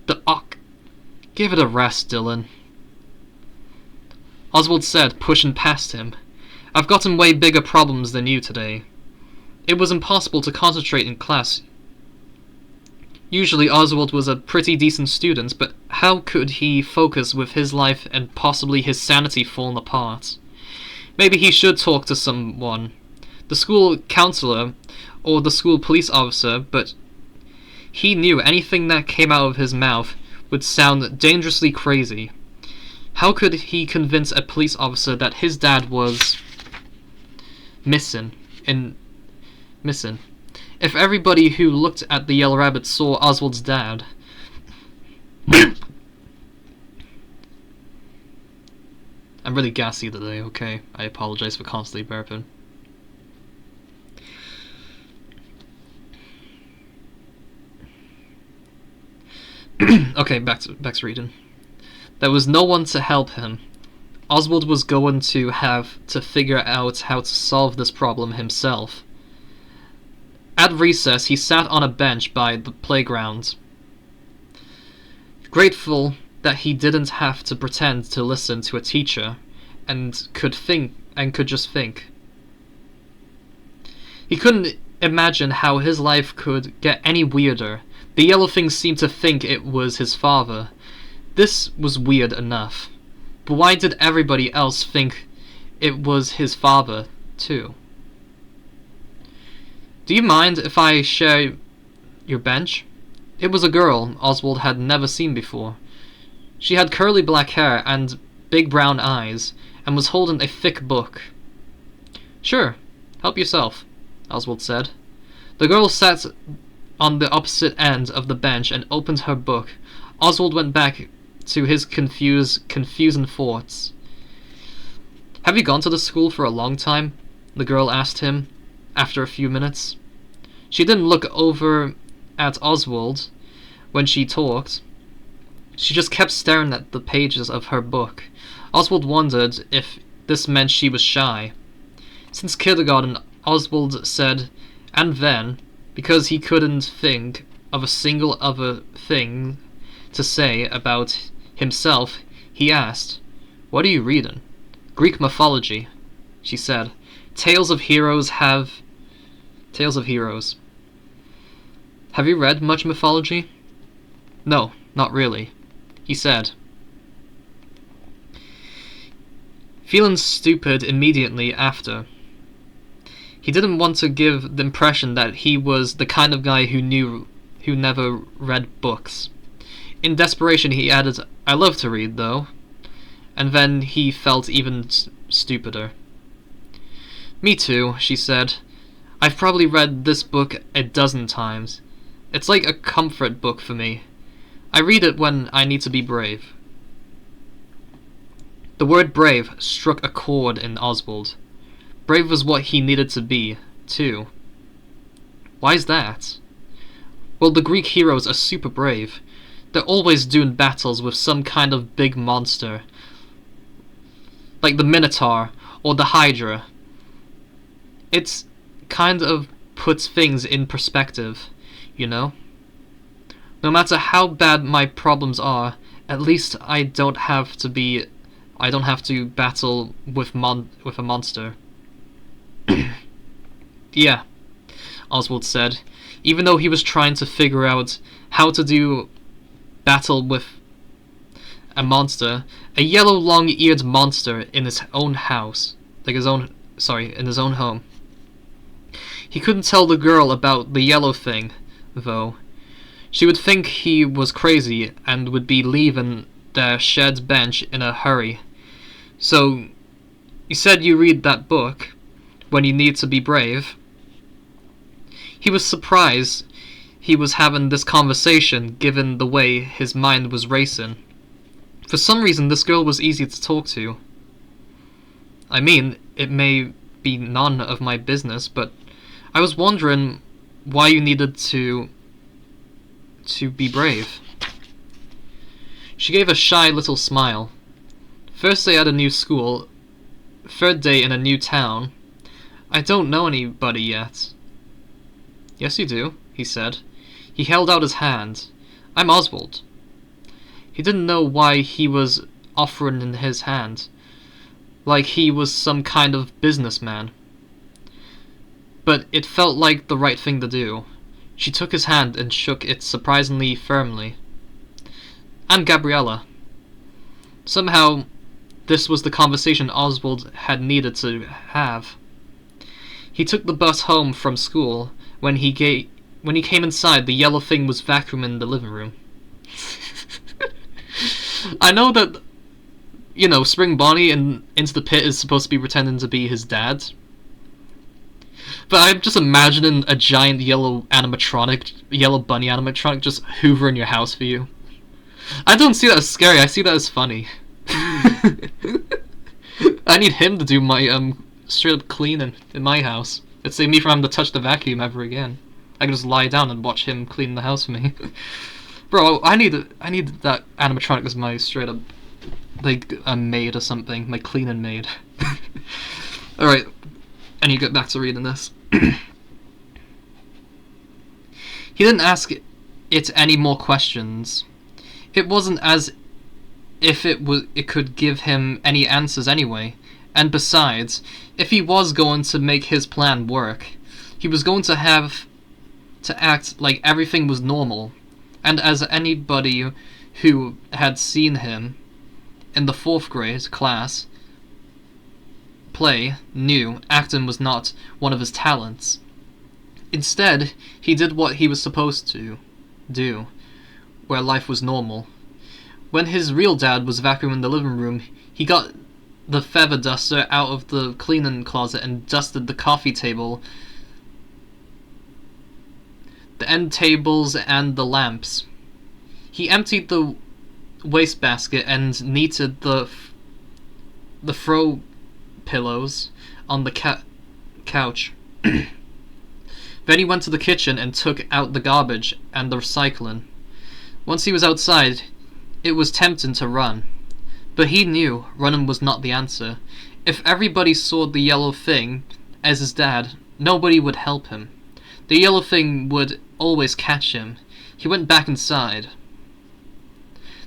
the Ock. Give it a rest, Dylan," Oswald said, pushing past him. "I've gotten way bigger problems than you today." It was impossible to concentrate in class. Usually Oswald was a pretty decent student, but how could he focus with his life and possibly his sanity falling apart? Maybe he should talk to someone. The school counselor or the school police officer, but He knew anything that came out of his mouth would sound dangerously crazy. How could he convince a police officer that his dad was missing? If everybody who looked at the yellow rabbit saw Oswald's dad. I'm really gassy today, okay? I apologize for constantly burping. Okay, back to reading. There was no one to help him. Oswald was going to have to figure out how to solve this problem himself. At recess, he sat on a bench by the playground, grateful that he didn't have to pretend to listen to a teacher and could just think. He couldn't imagine how his life could get any weirder. The yellow thing seemed to think it was his father. This was weird enough. But why did everybody else think it was his father, too? Do you mind if I share your bench? It was a girl Oswald had never seen before. She had curly black hair and big brown eyes, and was holding a thick book. Sure, help yourself, Oswald said. The girl sat on the opposite end of the bench and opened her book. Oswald went back to his confusing thoughts. Have you gone to the school for a long time? The girl asked him, after a few minutes. She didn't look over at Oswald when she talked. She just kept staring at the pages of her book. Oswald wondered if this meant she was shy. Since kindergarten, Oswald said, and then, because he couldn't think of a single other thing to say about himself, he asked, "What are you reading?" "Greek mythology," she said. Tales of heroes. Have you read much mythology?" "No, not really," he said, feeling stupid immediately after. He didn't want to give the impression that he was the kind of guy who never read books. In desperation, he added, "I love to read, though." And then he felt even stupider. "Me too," she said. "I've probably read this book a dozen times. It's like a comfort book for me. I read it when I need to be brave." The word brave struck a chord in Oswald. Brave was what he needed to be, too. Why's that? Well, the Greek heroes are super brave. They're always doing battles with some kind of big monster, like the Minotaur or the Hydra. It's kind of puts things in perspective, you know? No matter how bad my problems are, at least I don't have to battle with a monster. Yeah, Oswald said, even though he was trying to figure out how to do battle with a monster, a yellow long-eared monster in his own house, in his own home. He couldn't tell the girl about the yellow thing, though. She would think he was crazy and would be leaving their shared bench in a hurry. "So, you said you read that book when you need to be brave?" He was surprised he was having this conversation, given the way his mind was racing. For some reason, this girl was easy to talk to. "I mean, it may be none of my business, but I was wondering why you needed to be brave." She gave a shy little smile. "First day at a new school, third day in a new town. I don't know anybody yet." "Yes, you do," he said. He held out his hand. "I'm Oswald." He didn't know why he was offering in his hand, like he was some kind of businessman. But it felt like the right thing to do. She took his hand and shook it surprisingly firmly. "I'm Gabriella." Somehow, this was the conversation Oswald had needed to have. He took the bus home from school when he When he came inside, the yellow thing was vacuuming the living room. I know that, you know, Spring Bonnie in Into the Pit is supposed to be pretending to be his dad. But I'm just imagining a giant yellow bunny animatronic just hoovering your house for you. I don't see that as scary, I see that as funny. I need him to do my straight up cleaning in my house. It'd save me from having to touch the vacuum ever again. I can just lie down and watch him clean the house for me. Bro, I need that animatronic as my straight up, like, a maid or something, my cleaning maid. Alright, I need to get back to reading this. He didn't ask it any more questions. It wasn't as if it could give him any answers anyway. And besides, if he was going to make his plan work, he was going to have to act like everything was normal. And as anybody who had seen him in the 4th grade class play knew, acting was not one of his talents. Instead, he did what he was supposed to do, where life was normal. When his real dad was vacuuming the living room, he got the feather duster out of the cleaning closet and dusted the coffee table, the end tables, and the lamps. He emptied the wastebasket and neated the throw pillows on the couch. Then he went to the kitchen and took out the garbage and the recycling. Once he was outside, it was tempting to run. But he knew running was not the answer. If everybody saw the yellow thing as his dad, nobody would help him. The yellow thing would always catch him. He went back inside.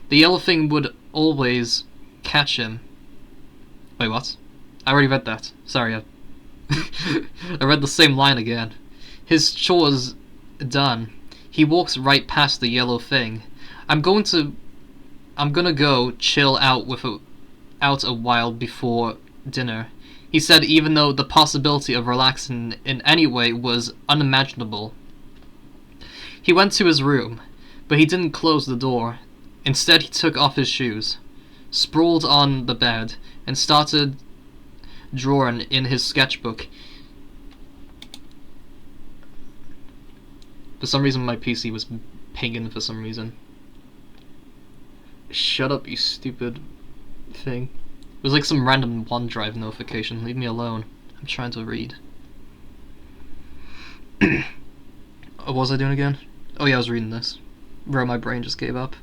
The yellow thing would always catch him. Wait, what? I already read that. Sorry, I read the same line again. His chores done, he walks right past the yellow thing. I'm gonna go chill out a while before dinner, he said, even though the possibility of relaxing in any way was unimaginable. He went to his room, but he didn't close the door. Instead, he took off his shoes, sprawled on the bed, and started drawing in his sketchbook. For some reason, my PC was pinging for some reason. Shut up, you stupid thing. It was like some random OneDrive notification. Leave me alone. I'm trying to read. What was I doing again? Oh yeah, I was reading this. Bro, my brain just gave up.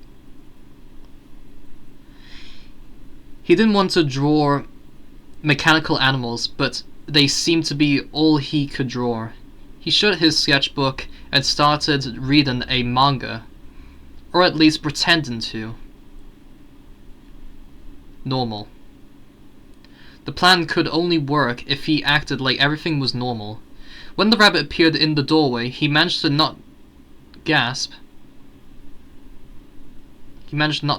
He didn't want to draw mechanical animals, but they seemed to be all he could draw. He shut his sketchbook and started reading a manga, or at least pretending to. Normal. The plan could only work if he acted like everything was normal. When the rabbit appeared in the doorway, he managed not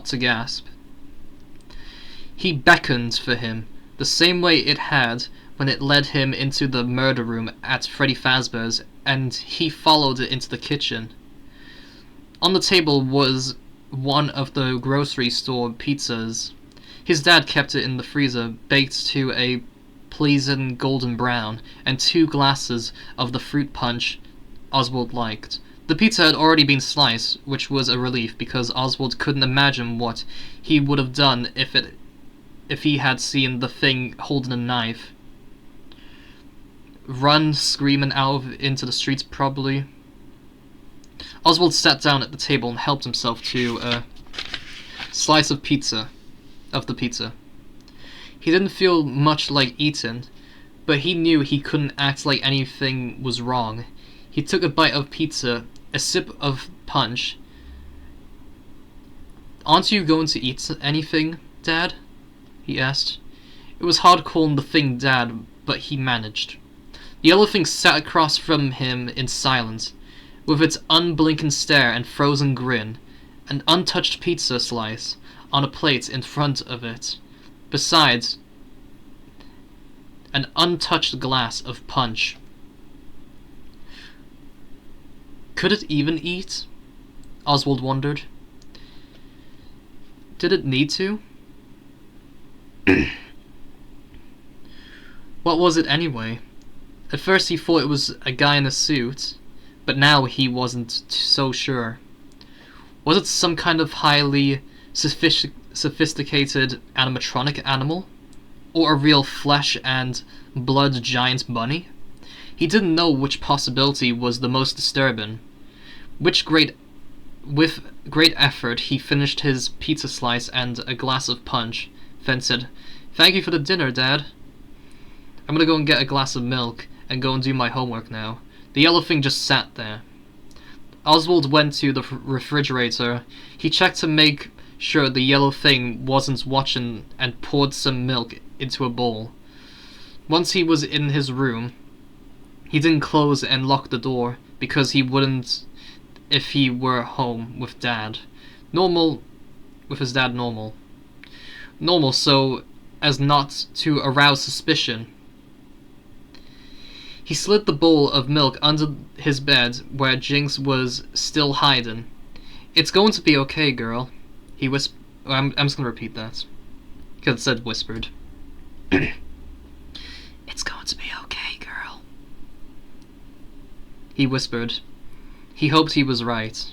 to gasp. He beckoned for him, the same way it had when it led him into the murder room at Freddy Fazbear's, and he followed it into the kitchen. On the table was one of the grocery store pizzas. His dad kept it in the freezer, baked to a pleasing golden brown, and 2 glasses of the fruit punch Oswald liked. The pizza had already been sliced, which was a relief, because Oswald couldn't imagine what he would have done if he had seen the thing holding a knife. Run screaming into the streets, probably. Oswald sat down at the table and helped himself to a slice of the pizza. He didn't feel much like eating, but he knew he couldn't act like anything was wrong. He took a bite of pizza, a sip of punch. "Aren't you going to eat anything, Dad?" he asked. It was hard calling the thing Dad, but he managed. The yellow thing sat across from him in silence, with its unblinking stare and frozen grin, an untouched pizza slice on a plate in front of it, besides an untouched glass of punch. Could it even eat? Oswald wondered. Did it need to? What was it anyway? At first he thought it was a guy in a suit, but now he wasn't so sure. Was it some kind of highly sophisticated animatronic animal? Or a real flesh and blood giant bunny? He didn't know which possibility was the most disturbing. With great effort he finished his pizza slice and a glass of punch, then said, "Thank you for the dinner, Dad. I'm gonna go and get a glass of milk and go and do my homework now." The yellow thing just sat there. Oswald went to the refrigerator. He checked to make sure the yellow thing wasn't watching and poured some milk into a bowl. Once he was in his room, he didn't close and lock the door because he wouldn't if he were home with Dad. With his dad normal so as not to arouse suspicion. He slid the bowl of milk under his bed where Jinx was still hiding. "It's going to be okay, girl," he whispered. I'm just going to repeat that, because it said whispered. "It's going to be okay, girl," he whispered. He hoped he was right.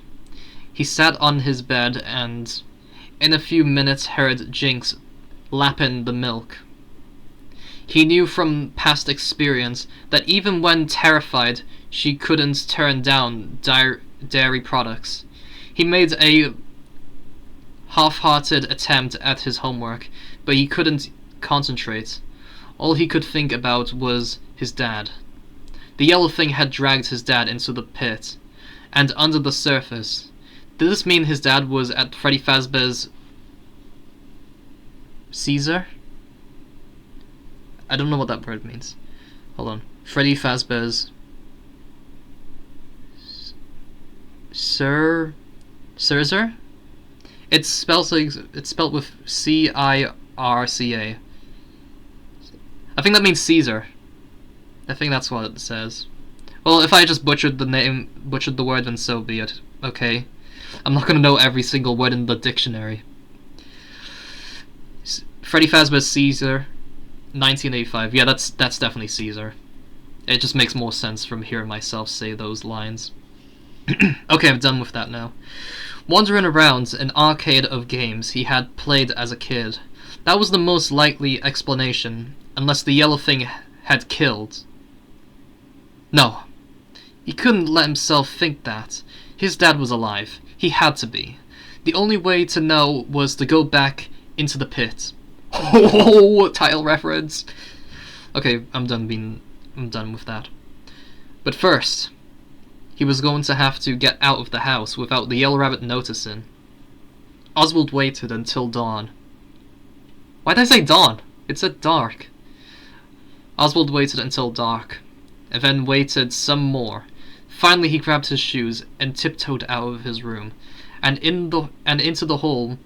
He sat on his bed and, in a few minutes, heard Jinx lapping the milk. He knew from past experience that even when terrified, she couldn't turn down dairy products. He made a half-hearted attempt at his homework, but he couldn't concentrate. All he could think about was his dad. The yellow thing had dragged his dad into the pit, and under the surface. Did this mean his dad was at Freddy Fazbear's Caesar? I don't know what that word means. Hold on. Freddy Fazbear's Circa? It's spelled with C-I-R-C-A. I think that means Caesar. I think that's what it says. Well, if I just butchered the word, then so be it. Okay? I'm not gonna know every single word in the dictionary. Freddy Fazbear's Caesar, 1985. Yeah, that's definitely Caesar. It just makes more sense from hearing myself say those lines. Okay, I'm done with that now. Wandering around an arcade of games he had played as a kid. That was the most likely explanation, unless the yellow thing had killed. No. He couldn't let himself think that. His dad was alive. He had to be. The only way to know was to go back into the pit. Oh, title reference. Okay, I'm done with that. But first, he was going to have to get out of the house without the yellow rabbit noticing. Oswald waited until dawn. Why did I say dawn? It said dark. Oswald waited until dark, and then waited some more. Finally he grabbed his shoes and tiptoed out of his room, and into the hall.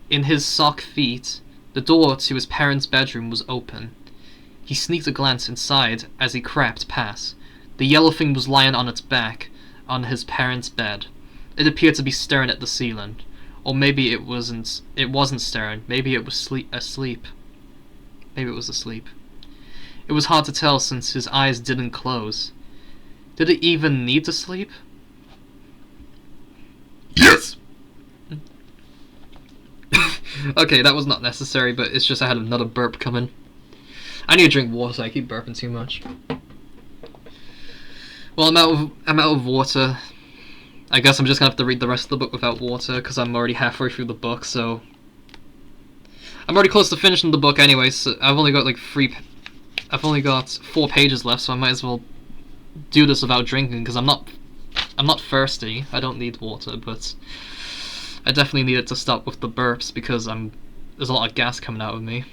In his sock feet, the door to his parents' bedroom was open. He sneaked a glance inside as he crept past. The yellow thing was lying on its back on his parents' bed. It appeared to be staring at the ceiling. Or maybe it wasn't staring. Maybe it was asleep. Maybe it was asleep. It was hard to tell since his eyes didn't close. Did it even need to sleep? Yes! Okay, that was not necessary, but it's just I had another burp coming. I need to drink water, I keep burping too much. Well, I'm out of water. I guess I'm just gonna have to read the rest of the book without water, because I'm already halfway through the book, so... I'm already close to finishing the book anyway, so I've only got 4 pages left, so I might as well do this without drinking, because I'm not thirsty. I don't need water, but I definitely need it to stop with the burps, because there's a lot of gas coming out of me.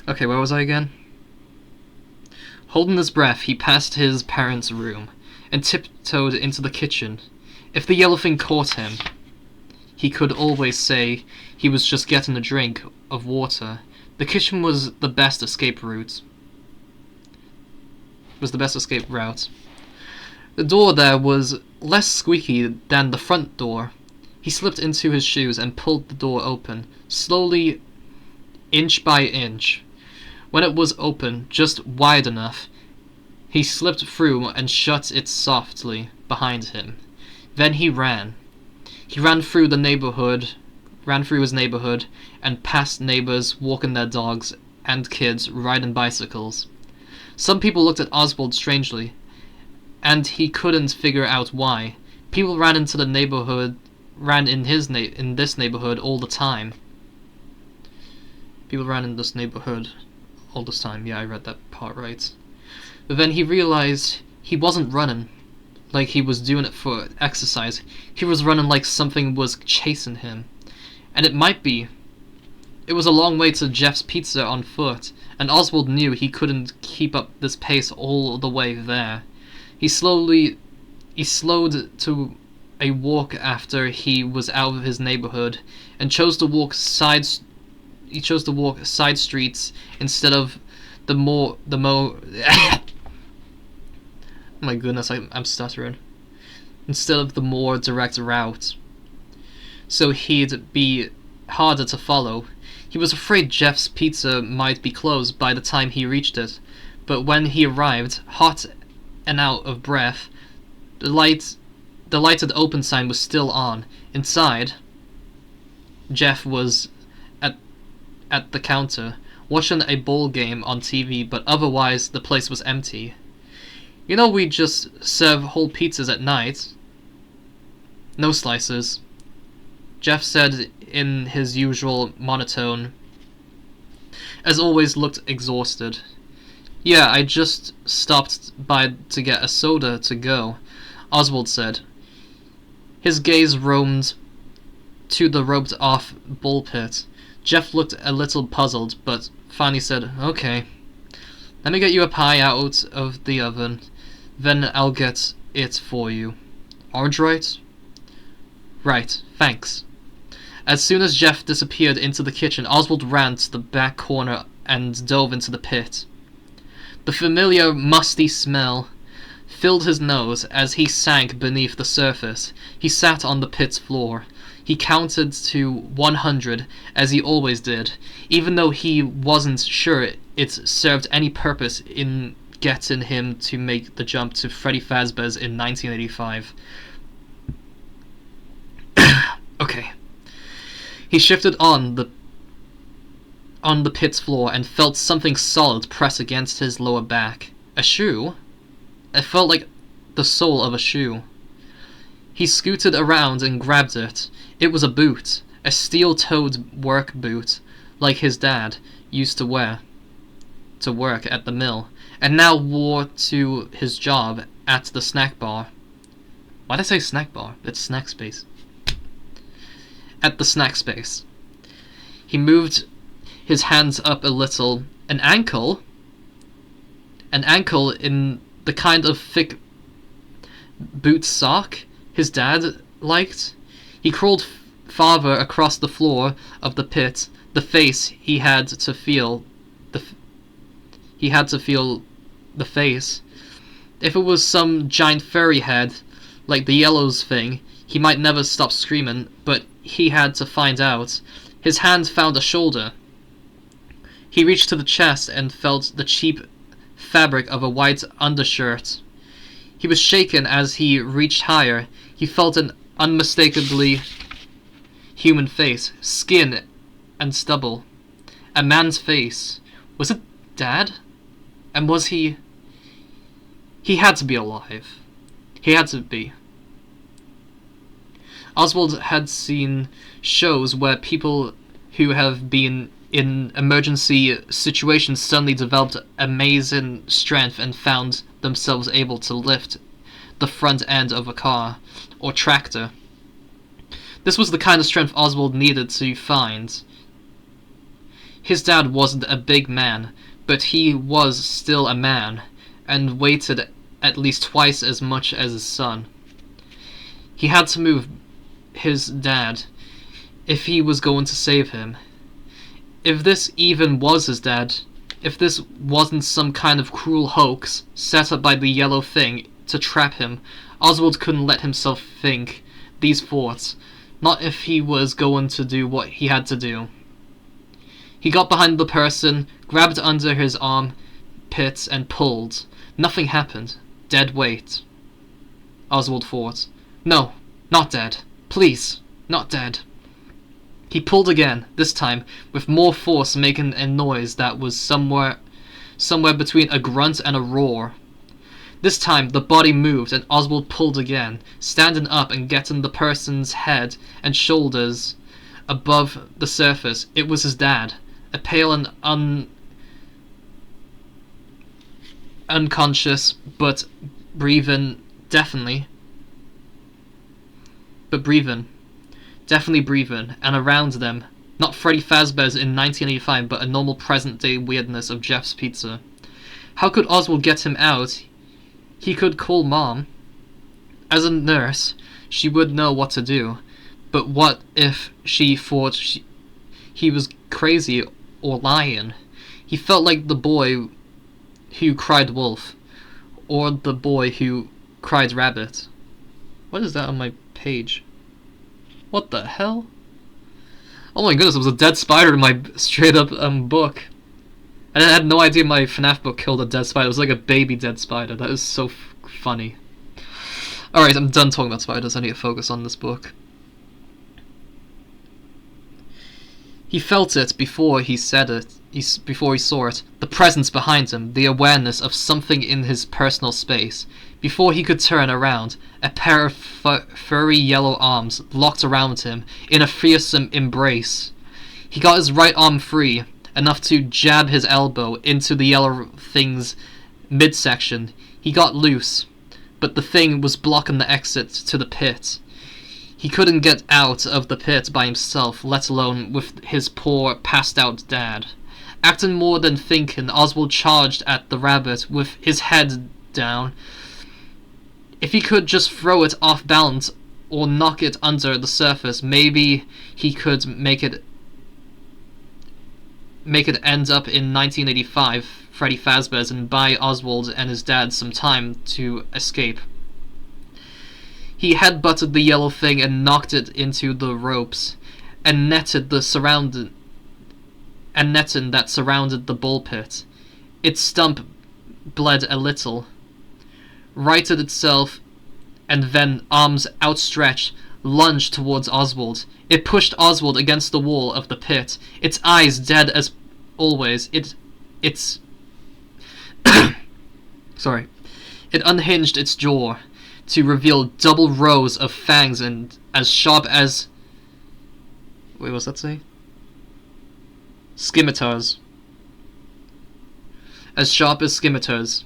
Okay, where was I again? Holding his breath, he passed his parents' room, and tiptoed into the kitchen. If the yellow thing caught him, he could always say he was just getting a drink of water. The kitchen was the best escape route. was the best escape route. The door there was less squeaky than the front door. He slipped into his shoes and pulled the door open, slowly, inch by inch. When it was open, just wide enough, he slipped through and shut it softly behind him. Then he ran. He ran through his neighborhood, and past neighbors walking their dogs and kids riding bicycles. Some people looked at Oswald strangely, and he couldn't figure out why. People ran in this neighborhood all the time. People ran in this neighborhood all this time. Yeah, I read that part right. But then he realized he wasn't running like he was doing it for exercise. He was running like something was chasing him. And it might be. It was a long way to Jeff's Pizza on foot, and Oswald knew he couldn't keep up this pace all the way there. He slowed to a walk after he was out of his neighborhood, and chose to walk side streets instead of the more my goodness, I'm stuttering. Instead of the more direct route, so he'd be harder to follow. He was afraid Jeff's Pizza might be closed by the time he reached it, but when he arrived, hot and out of breath, the lighted open sign was still on. Inside, Jeff was at the counter, watching a ball game on TV, but otherwise the place was empty. You know, we just serve whole pizzas at night. No slices, Jeff said in his usual monotone. As always, looked exhausted. Yeah, I just stopped by to get a soda to go, Oswald said. His gaze roamed to the roped-off bull pit. Jeff looked a little puzzled, but finally said, "Okay. Let me get you a pie out of the oven, then I'll get it for you. Orange, right?" "Right, thanks." As soon as Jeff disappeared into the kitchen, Oswald ran to the back corner and dove into the pit. The familiar musty smell filled his nose as he sank beneath the surface. He sat on the pit's floor. He counted to 100, as he always did, even though he wasn't sure it served any purpose in getting him to make the jump to Freddy Fazbear's in 1985. Okay. He shifted on the pit's floor and felt something solid press against his lower back. A shoe? It felt like the sole of a shoe. He scooted around and grabbed it. It was a boot, a steel-toed work boot, like his dad used to wear to work at the mill, and now wore to his job at the snack bar. Why did I say snack bar? It's snack space. At the snack space. He moved his hands up a little. An ankle in the kind of thick boot sock his dad liked. He crawled farther across the floor of the pit. The face he had to feel the face. If it was some giant furry head like the Yellow's thing, he might never stop screaming, but he had to find out. His hand found a shoulder. He reached to the chest and felt the cheap fabric of a white undershirt. He was shaken as he reached higher. He felt an unmistakably human face, skin and stubble. A man's face. Was it Dad? And was he... He had to be alive. He had to be. Oswald had seen shows where people who have been in emergency situations suddenly developed amazing strength and found themselves able to lift the front end of a car or tractor. This was the kind of strength Oswald needed to find. His dad wasn't a big man, but he was still a man, and weighted at least twice as much as his son. He had to move his dad if he was going to save him. If this even was his dad, If this wasn't some kind of cruel hoax set up by the yellow thing to trap him, Oswald couldn't let himself think these thoughts, not if he was going to do what he had to do. He got behind the person, grabbed under his arm pits and pulled. Nothing happened. Dead weight. Oswald thought. No, not dead. Please, not dead. He pulled again, this time with more force, making a noise that was somewhere between a grunt and a roar. This time the body moved and Oswald pulled again, standing up and getting the person's head and shoulders above the surface. It was his dad, a pale and unconscious, but breathing, definitely breathing, and around them, not Freddy Fazbear's in 1985, but a normal present-day weirdness of Jeff's Pizza. How could Oswald get him out? He could call Mom. As a nurse, she would know what to do, but what if she thought he was crazy or lying? He felt like the boy who cried wolf, or the boy who cried rabbit. What is that on my page? What the hell? Oh my goodness, it was a dead spider in my straight up book. And I had no idea my FNAF book killed a dead spider. It was like a baby dead spider. That is so funny. Alright, I'm done talking about spiders. I need to focus on this book. He felt it before he said it. Before he saw it. The presence behind him. The awareness of something in his personal space. Before he could turn around, a pair of furry yellow arms locked around him in a fearsome embrace. He got his right arm free, enough to jab his elbow into the yellow thing's midsection. He got loose, but the thing was blocking the exit to the pit. He couldn't get out of the pit by himself, let alone with his poor, passed-out dad. Acting more than thinking, Oswald charged at the rabbit with his head down. If he could just throw it off balance or knock it under the surface, maybe he could make it end up in 1985, Freddy Fazbear's, and buy Oswald and his dad some time to escape. He headbutted the yellow thing and knocked it into the ropes, and netting that surrounded the bull pit. Its stump bled a little, righted itself, and then, arms outstretched, lunged towards Oswald. It pushed Oswald against the wall of the pit, its eyes dead as always. It unhinged its jaw to reveal double rows of fangs and as sharp as... Wait, what's that say? Scimitars. As sharp as scimitars.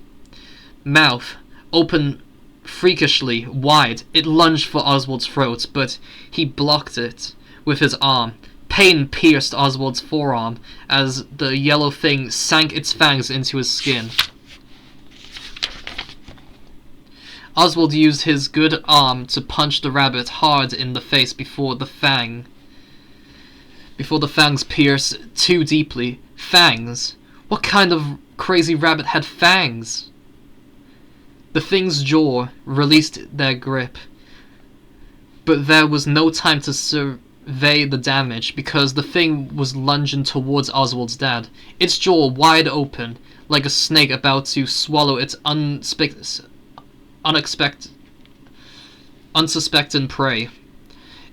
Mouth open freakishly wide, it lunged for Oswald's throat, but he blocked it with his arm. Pain pierced Oswald's forearm as the yellow thing sank its fangs into his skin. Oswald used his good arm to punch the rabbit hard in the face before the fangs pierced too deeply. Fangs? What kind of crazy rabbit had fangs? The thing's jaw released their grip, but there was no time to survey the damage because the thing was lunging towards Oswald's dad, its jaw wide open, like a snake about to swallow its unsuspecting prey.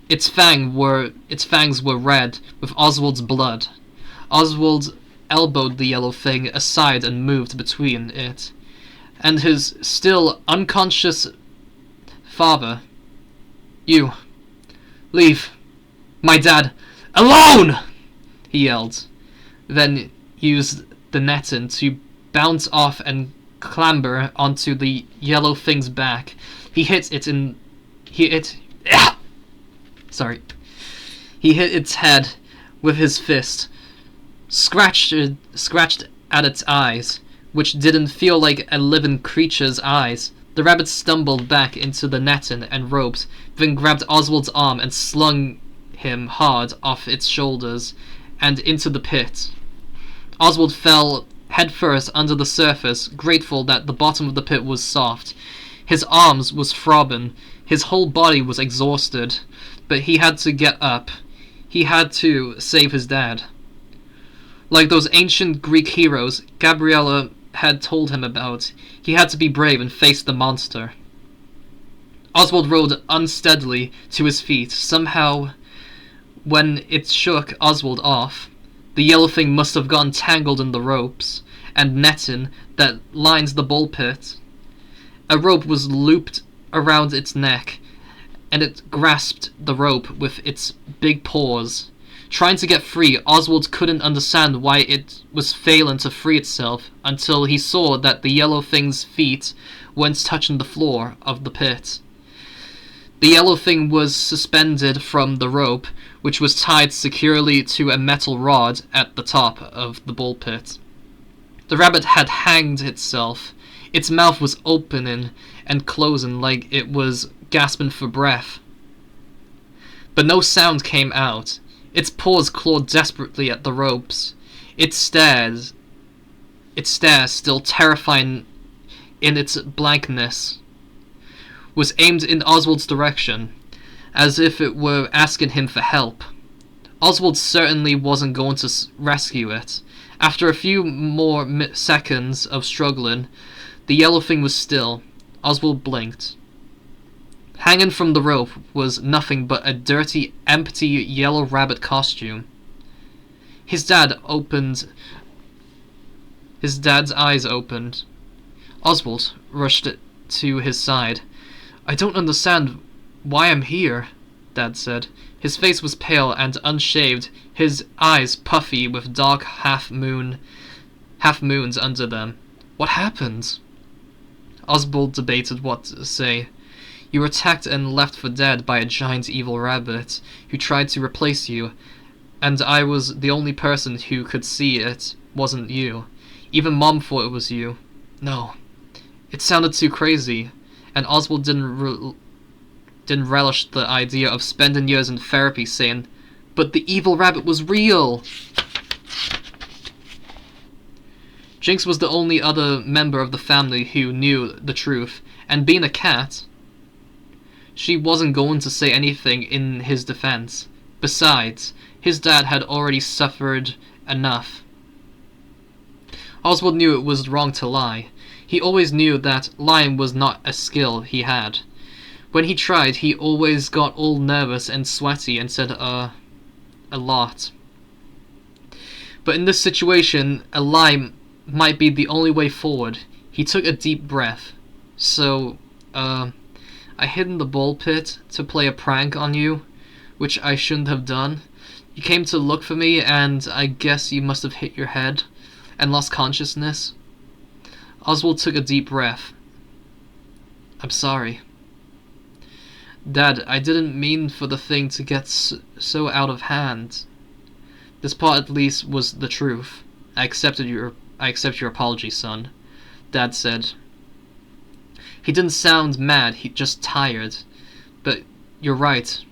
Its fangs were red with Oswald's blood. Oswald elbowed the yellow thing aside and moved between it and his still unconscious father. You. Leave. My dad. Alone! He yelled, then used the netting to bounce off and clamber onto the yellow thing's back. He hit its head with his fist, scratched at its eyes, which didn't feel like a living creature's eyes. The rabbit stumbled back into the netting and ropes, then grabbed Oswald's arm and slung him hard off its shoulders and into the pit. Oswald fell head first under the surface, grateful that the bottom of the pit was soft. His arms was throbbing, his whole body was exhausted, but he had to get up. He had to save his dad. Like those ancient Greek heroes Gabriella had told him about, he had to be brave and face the monster. Oswald rode unsteadily to his feet. Somehow, when it shook Oswald off, the yellow thing must have gotten tangled in the ropes and netting that lines the bull pit. A rope was looped around its neck, and it grasped the rope with its big paws. Trying to get free, Oswald couldn't understand why it was failing to free itself until he saw that the yellow thing's feet weren't touching the floor of the pit. The yellow thing was suspended from the rope, which was tied securely to a metal rod at the top of the bull pit. The rabbit had hanged itself. Its mouth was opening and closing like it was gasping for breath. But no sound came out. Its paws clawed desperately at the ropes. Its stare, still terrifying in its blankness, was aimed in Oswald's direction, as if it were asking him for help. Oswald certainly wasn't going to rescue it. After a few more seconds of struggling, the yellow thing was still. Oswald blinked. Hanging from the rope was nothing but a dirty, empty yellow rabbit costume. His dad's eyes opened. Oswald rushed to his side. "I don't understand why I'm here," Dad said. His face was pale and unshaved, his eyes puffy with dark half-moons under them. "What happened?" Oswald debated what to say. "You were attacked and left for dead by a giant evil rabbit who tried to replace you, and I was the only person who could see it wasn't you. Even Mom thought it was you." No. It sounded too crazy, and Oswald didn't relish the idea of spending years in therapy saying, "But the evil rabbit was real!" Jinx was the only other member of the family who knew the truth, and being a cat, she wasn't going to say anything in his defense. Besides, his dad had already suffered enough. Oswald knew it was wrong to lie. He always knew that lying was not a skill he had. When he tried, he always got all nervous and sweaty and said, a lot. But in this situation, a lie might be the only way forward. He took a deep breath. "So, I hid in the bull pit to play a prank on you, which I shouldn't have done. You came to look for me, and I guess you must have hit your head and lost consciousness." Oswald took a deep breath. "I'm sorry." "Dad, I didn't mean for the thing to get so out of hand. This part at least was the truth. I accept your apology, son," Dad said. He didn't sound mad, he just tired. "But you're right.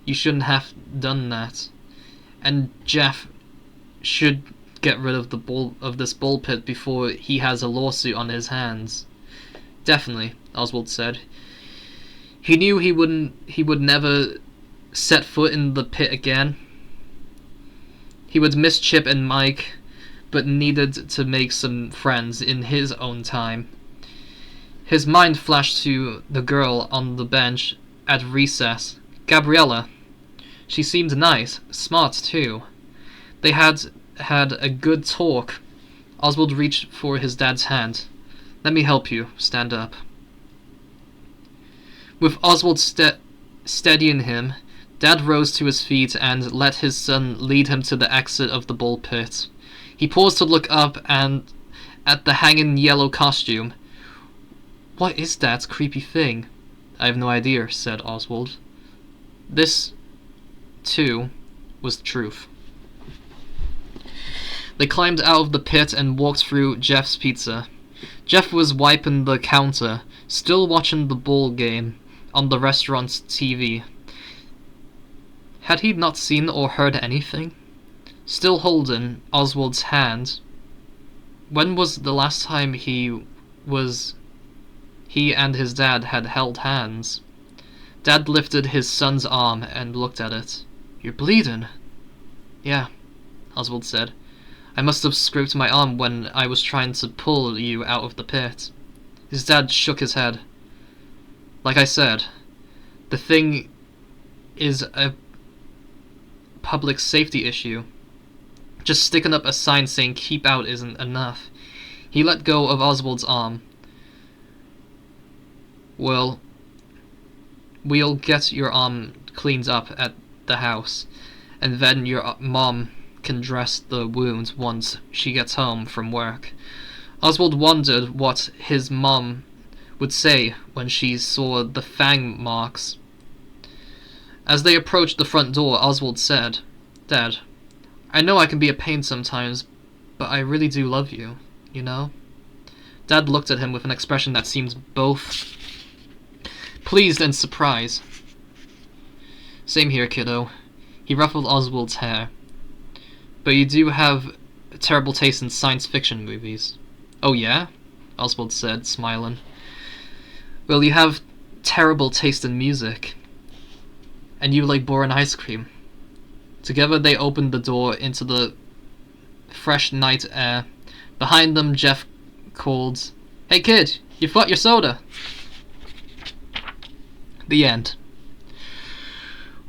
You shouldn't have done that. And Jeff should get rid of this bull pit before he has a lawsuit on his hands." "Definitely," Oswald said. He knew he would never set foot in the pit again. He would miss Chip and Mike, but needed to make some friends in his own time. His mind flashed to the girl on the bench at recess, Gabriella. She seemed nice, smart too. They had a good talk. Oswald reached for his dad's hand. "Let me help you. Stand up." With Oswald steadying him, Dad rose to his feet and let his son lead him to the exit of the bull pit. He paused to look up and at the hanging yellow costume. "What is that creepy thing?" "I have no idea," said Oswald. This, too, was the truth. They climbed out of the pit and walked through Jeff's Pizza. Jeff was wiping the counter, still watching the ball game on the restaurant's TV. Had he not seen or heard anything? Still holding Oswald's hand, when was the last time he and his dad had held hands? Dad lifted his son's arm and looked at it. You're bleeding. Yeah, Oswald said. I must have scraped my arm when I was trying to pull you out of the pit. His dad shook his head. Like I said, the thing is a public safety issue. Just sticking up a sign saying keep out isn't enough. He let go of Oswald's arm. Well, we'll get your arm cleaned up at the house, and then your mom can dress the wound once she gets home from work. Oswald wondered what his mom would say when she saw the fang marks. As they approached the front door, Oswald said, Dad, I know I can be a pain sometimes, but I really do love you, you know? Dad looked at him with an expression that seemed both pleased and surprised. Same here, kiddo. He ruffled Oswald's hair. But you do have a terrible taste in science fiction movies. Oh yeah? Oswald said, smiling. Well, you have terrible taste in music. And you like boring ice cream. Together they opened the door into the fresh night air. Behind them, Jeff called, Hey kid, you forgot your soda. The end.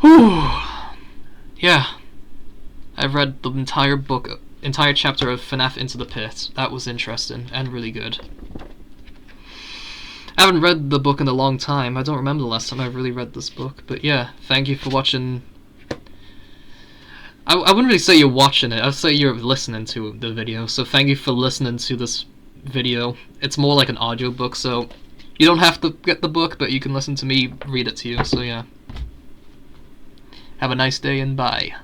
Whew. Yeah. I've read the entire chapter of FNAF Into the Pit. That was interesting and really good. I haven't read the book in a long time. I don't remember the last time I really read this book. But yeah, thank you for watching. I wouldn't really say you're watching it. I'd say you're listening to the video. So thank you for listening to this video. It's more like an audiobook, so you don't have to get the book, but you can listen to me read it to you. So yeah. Have a nice day and bye.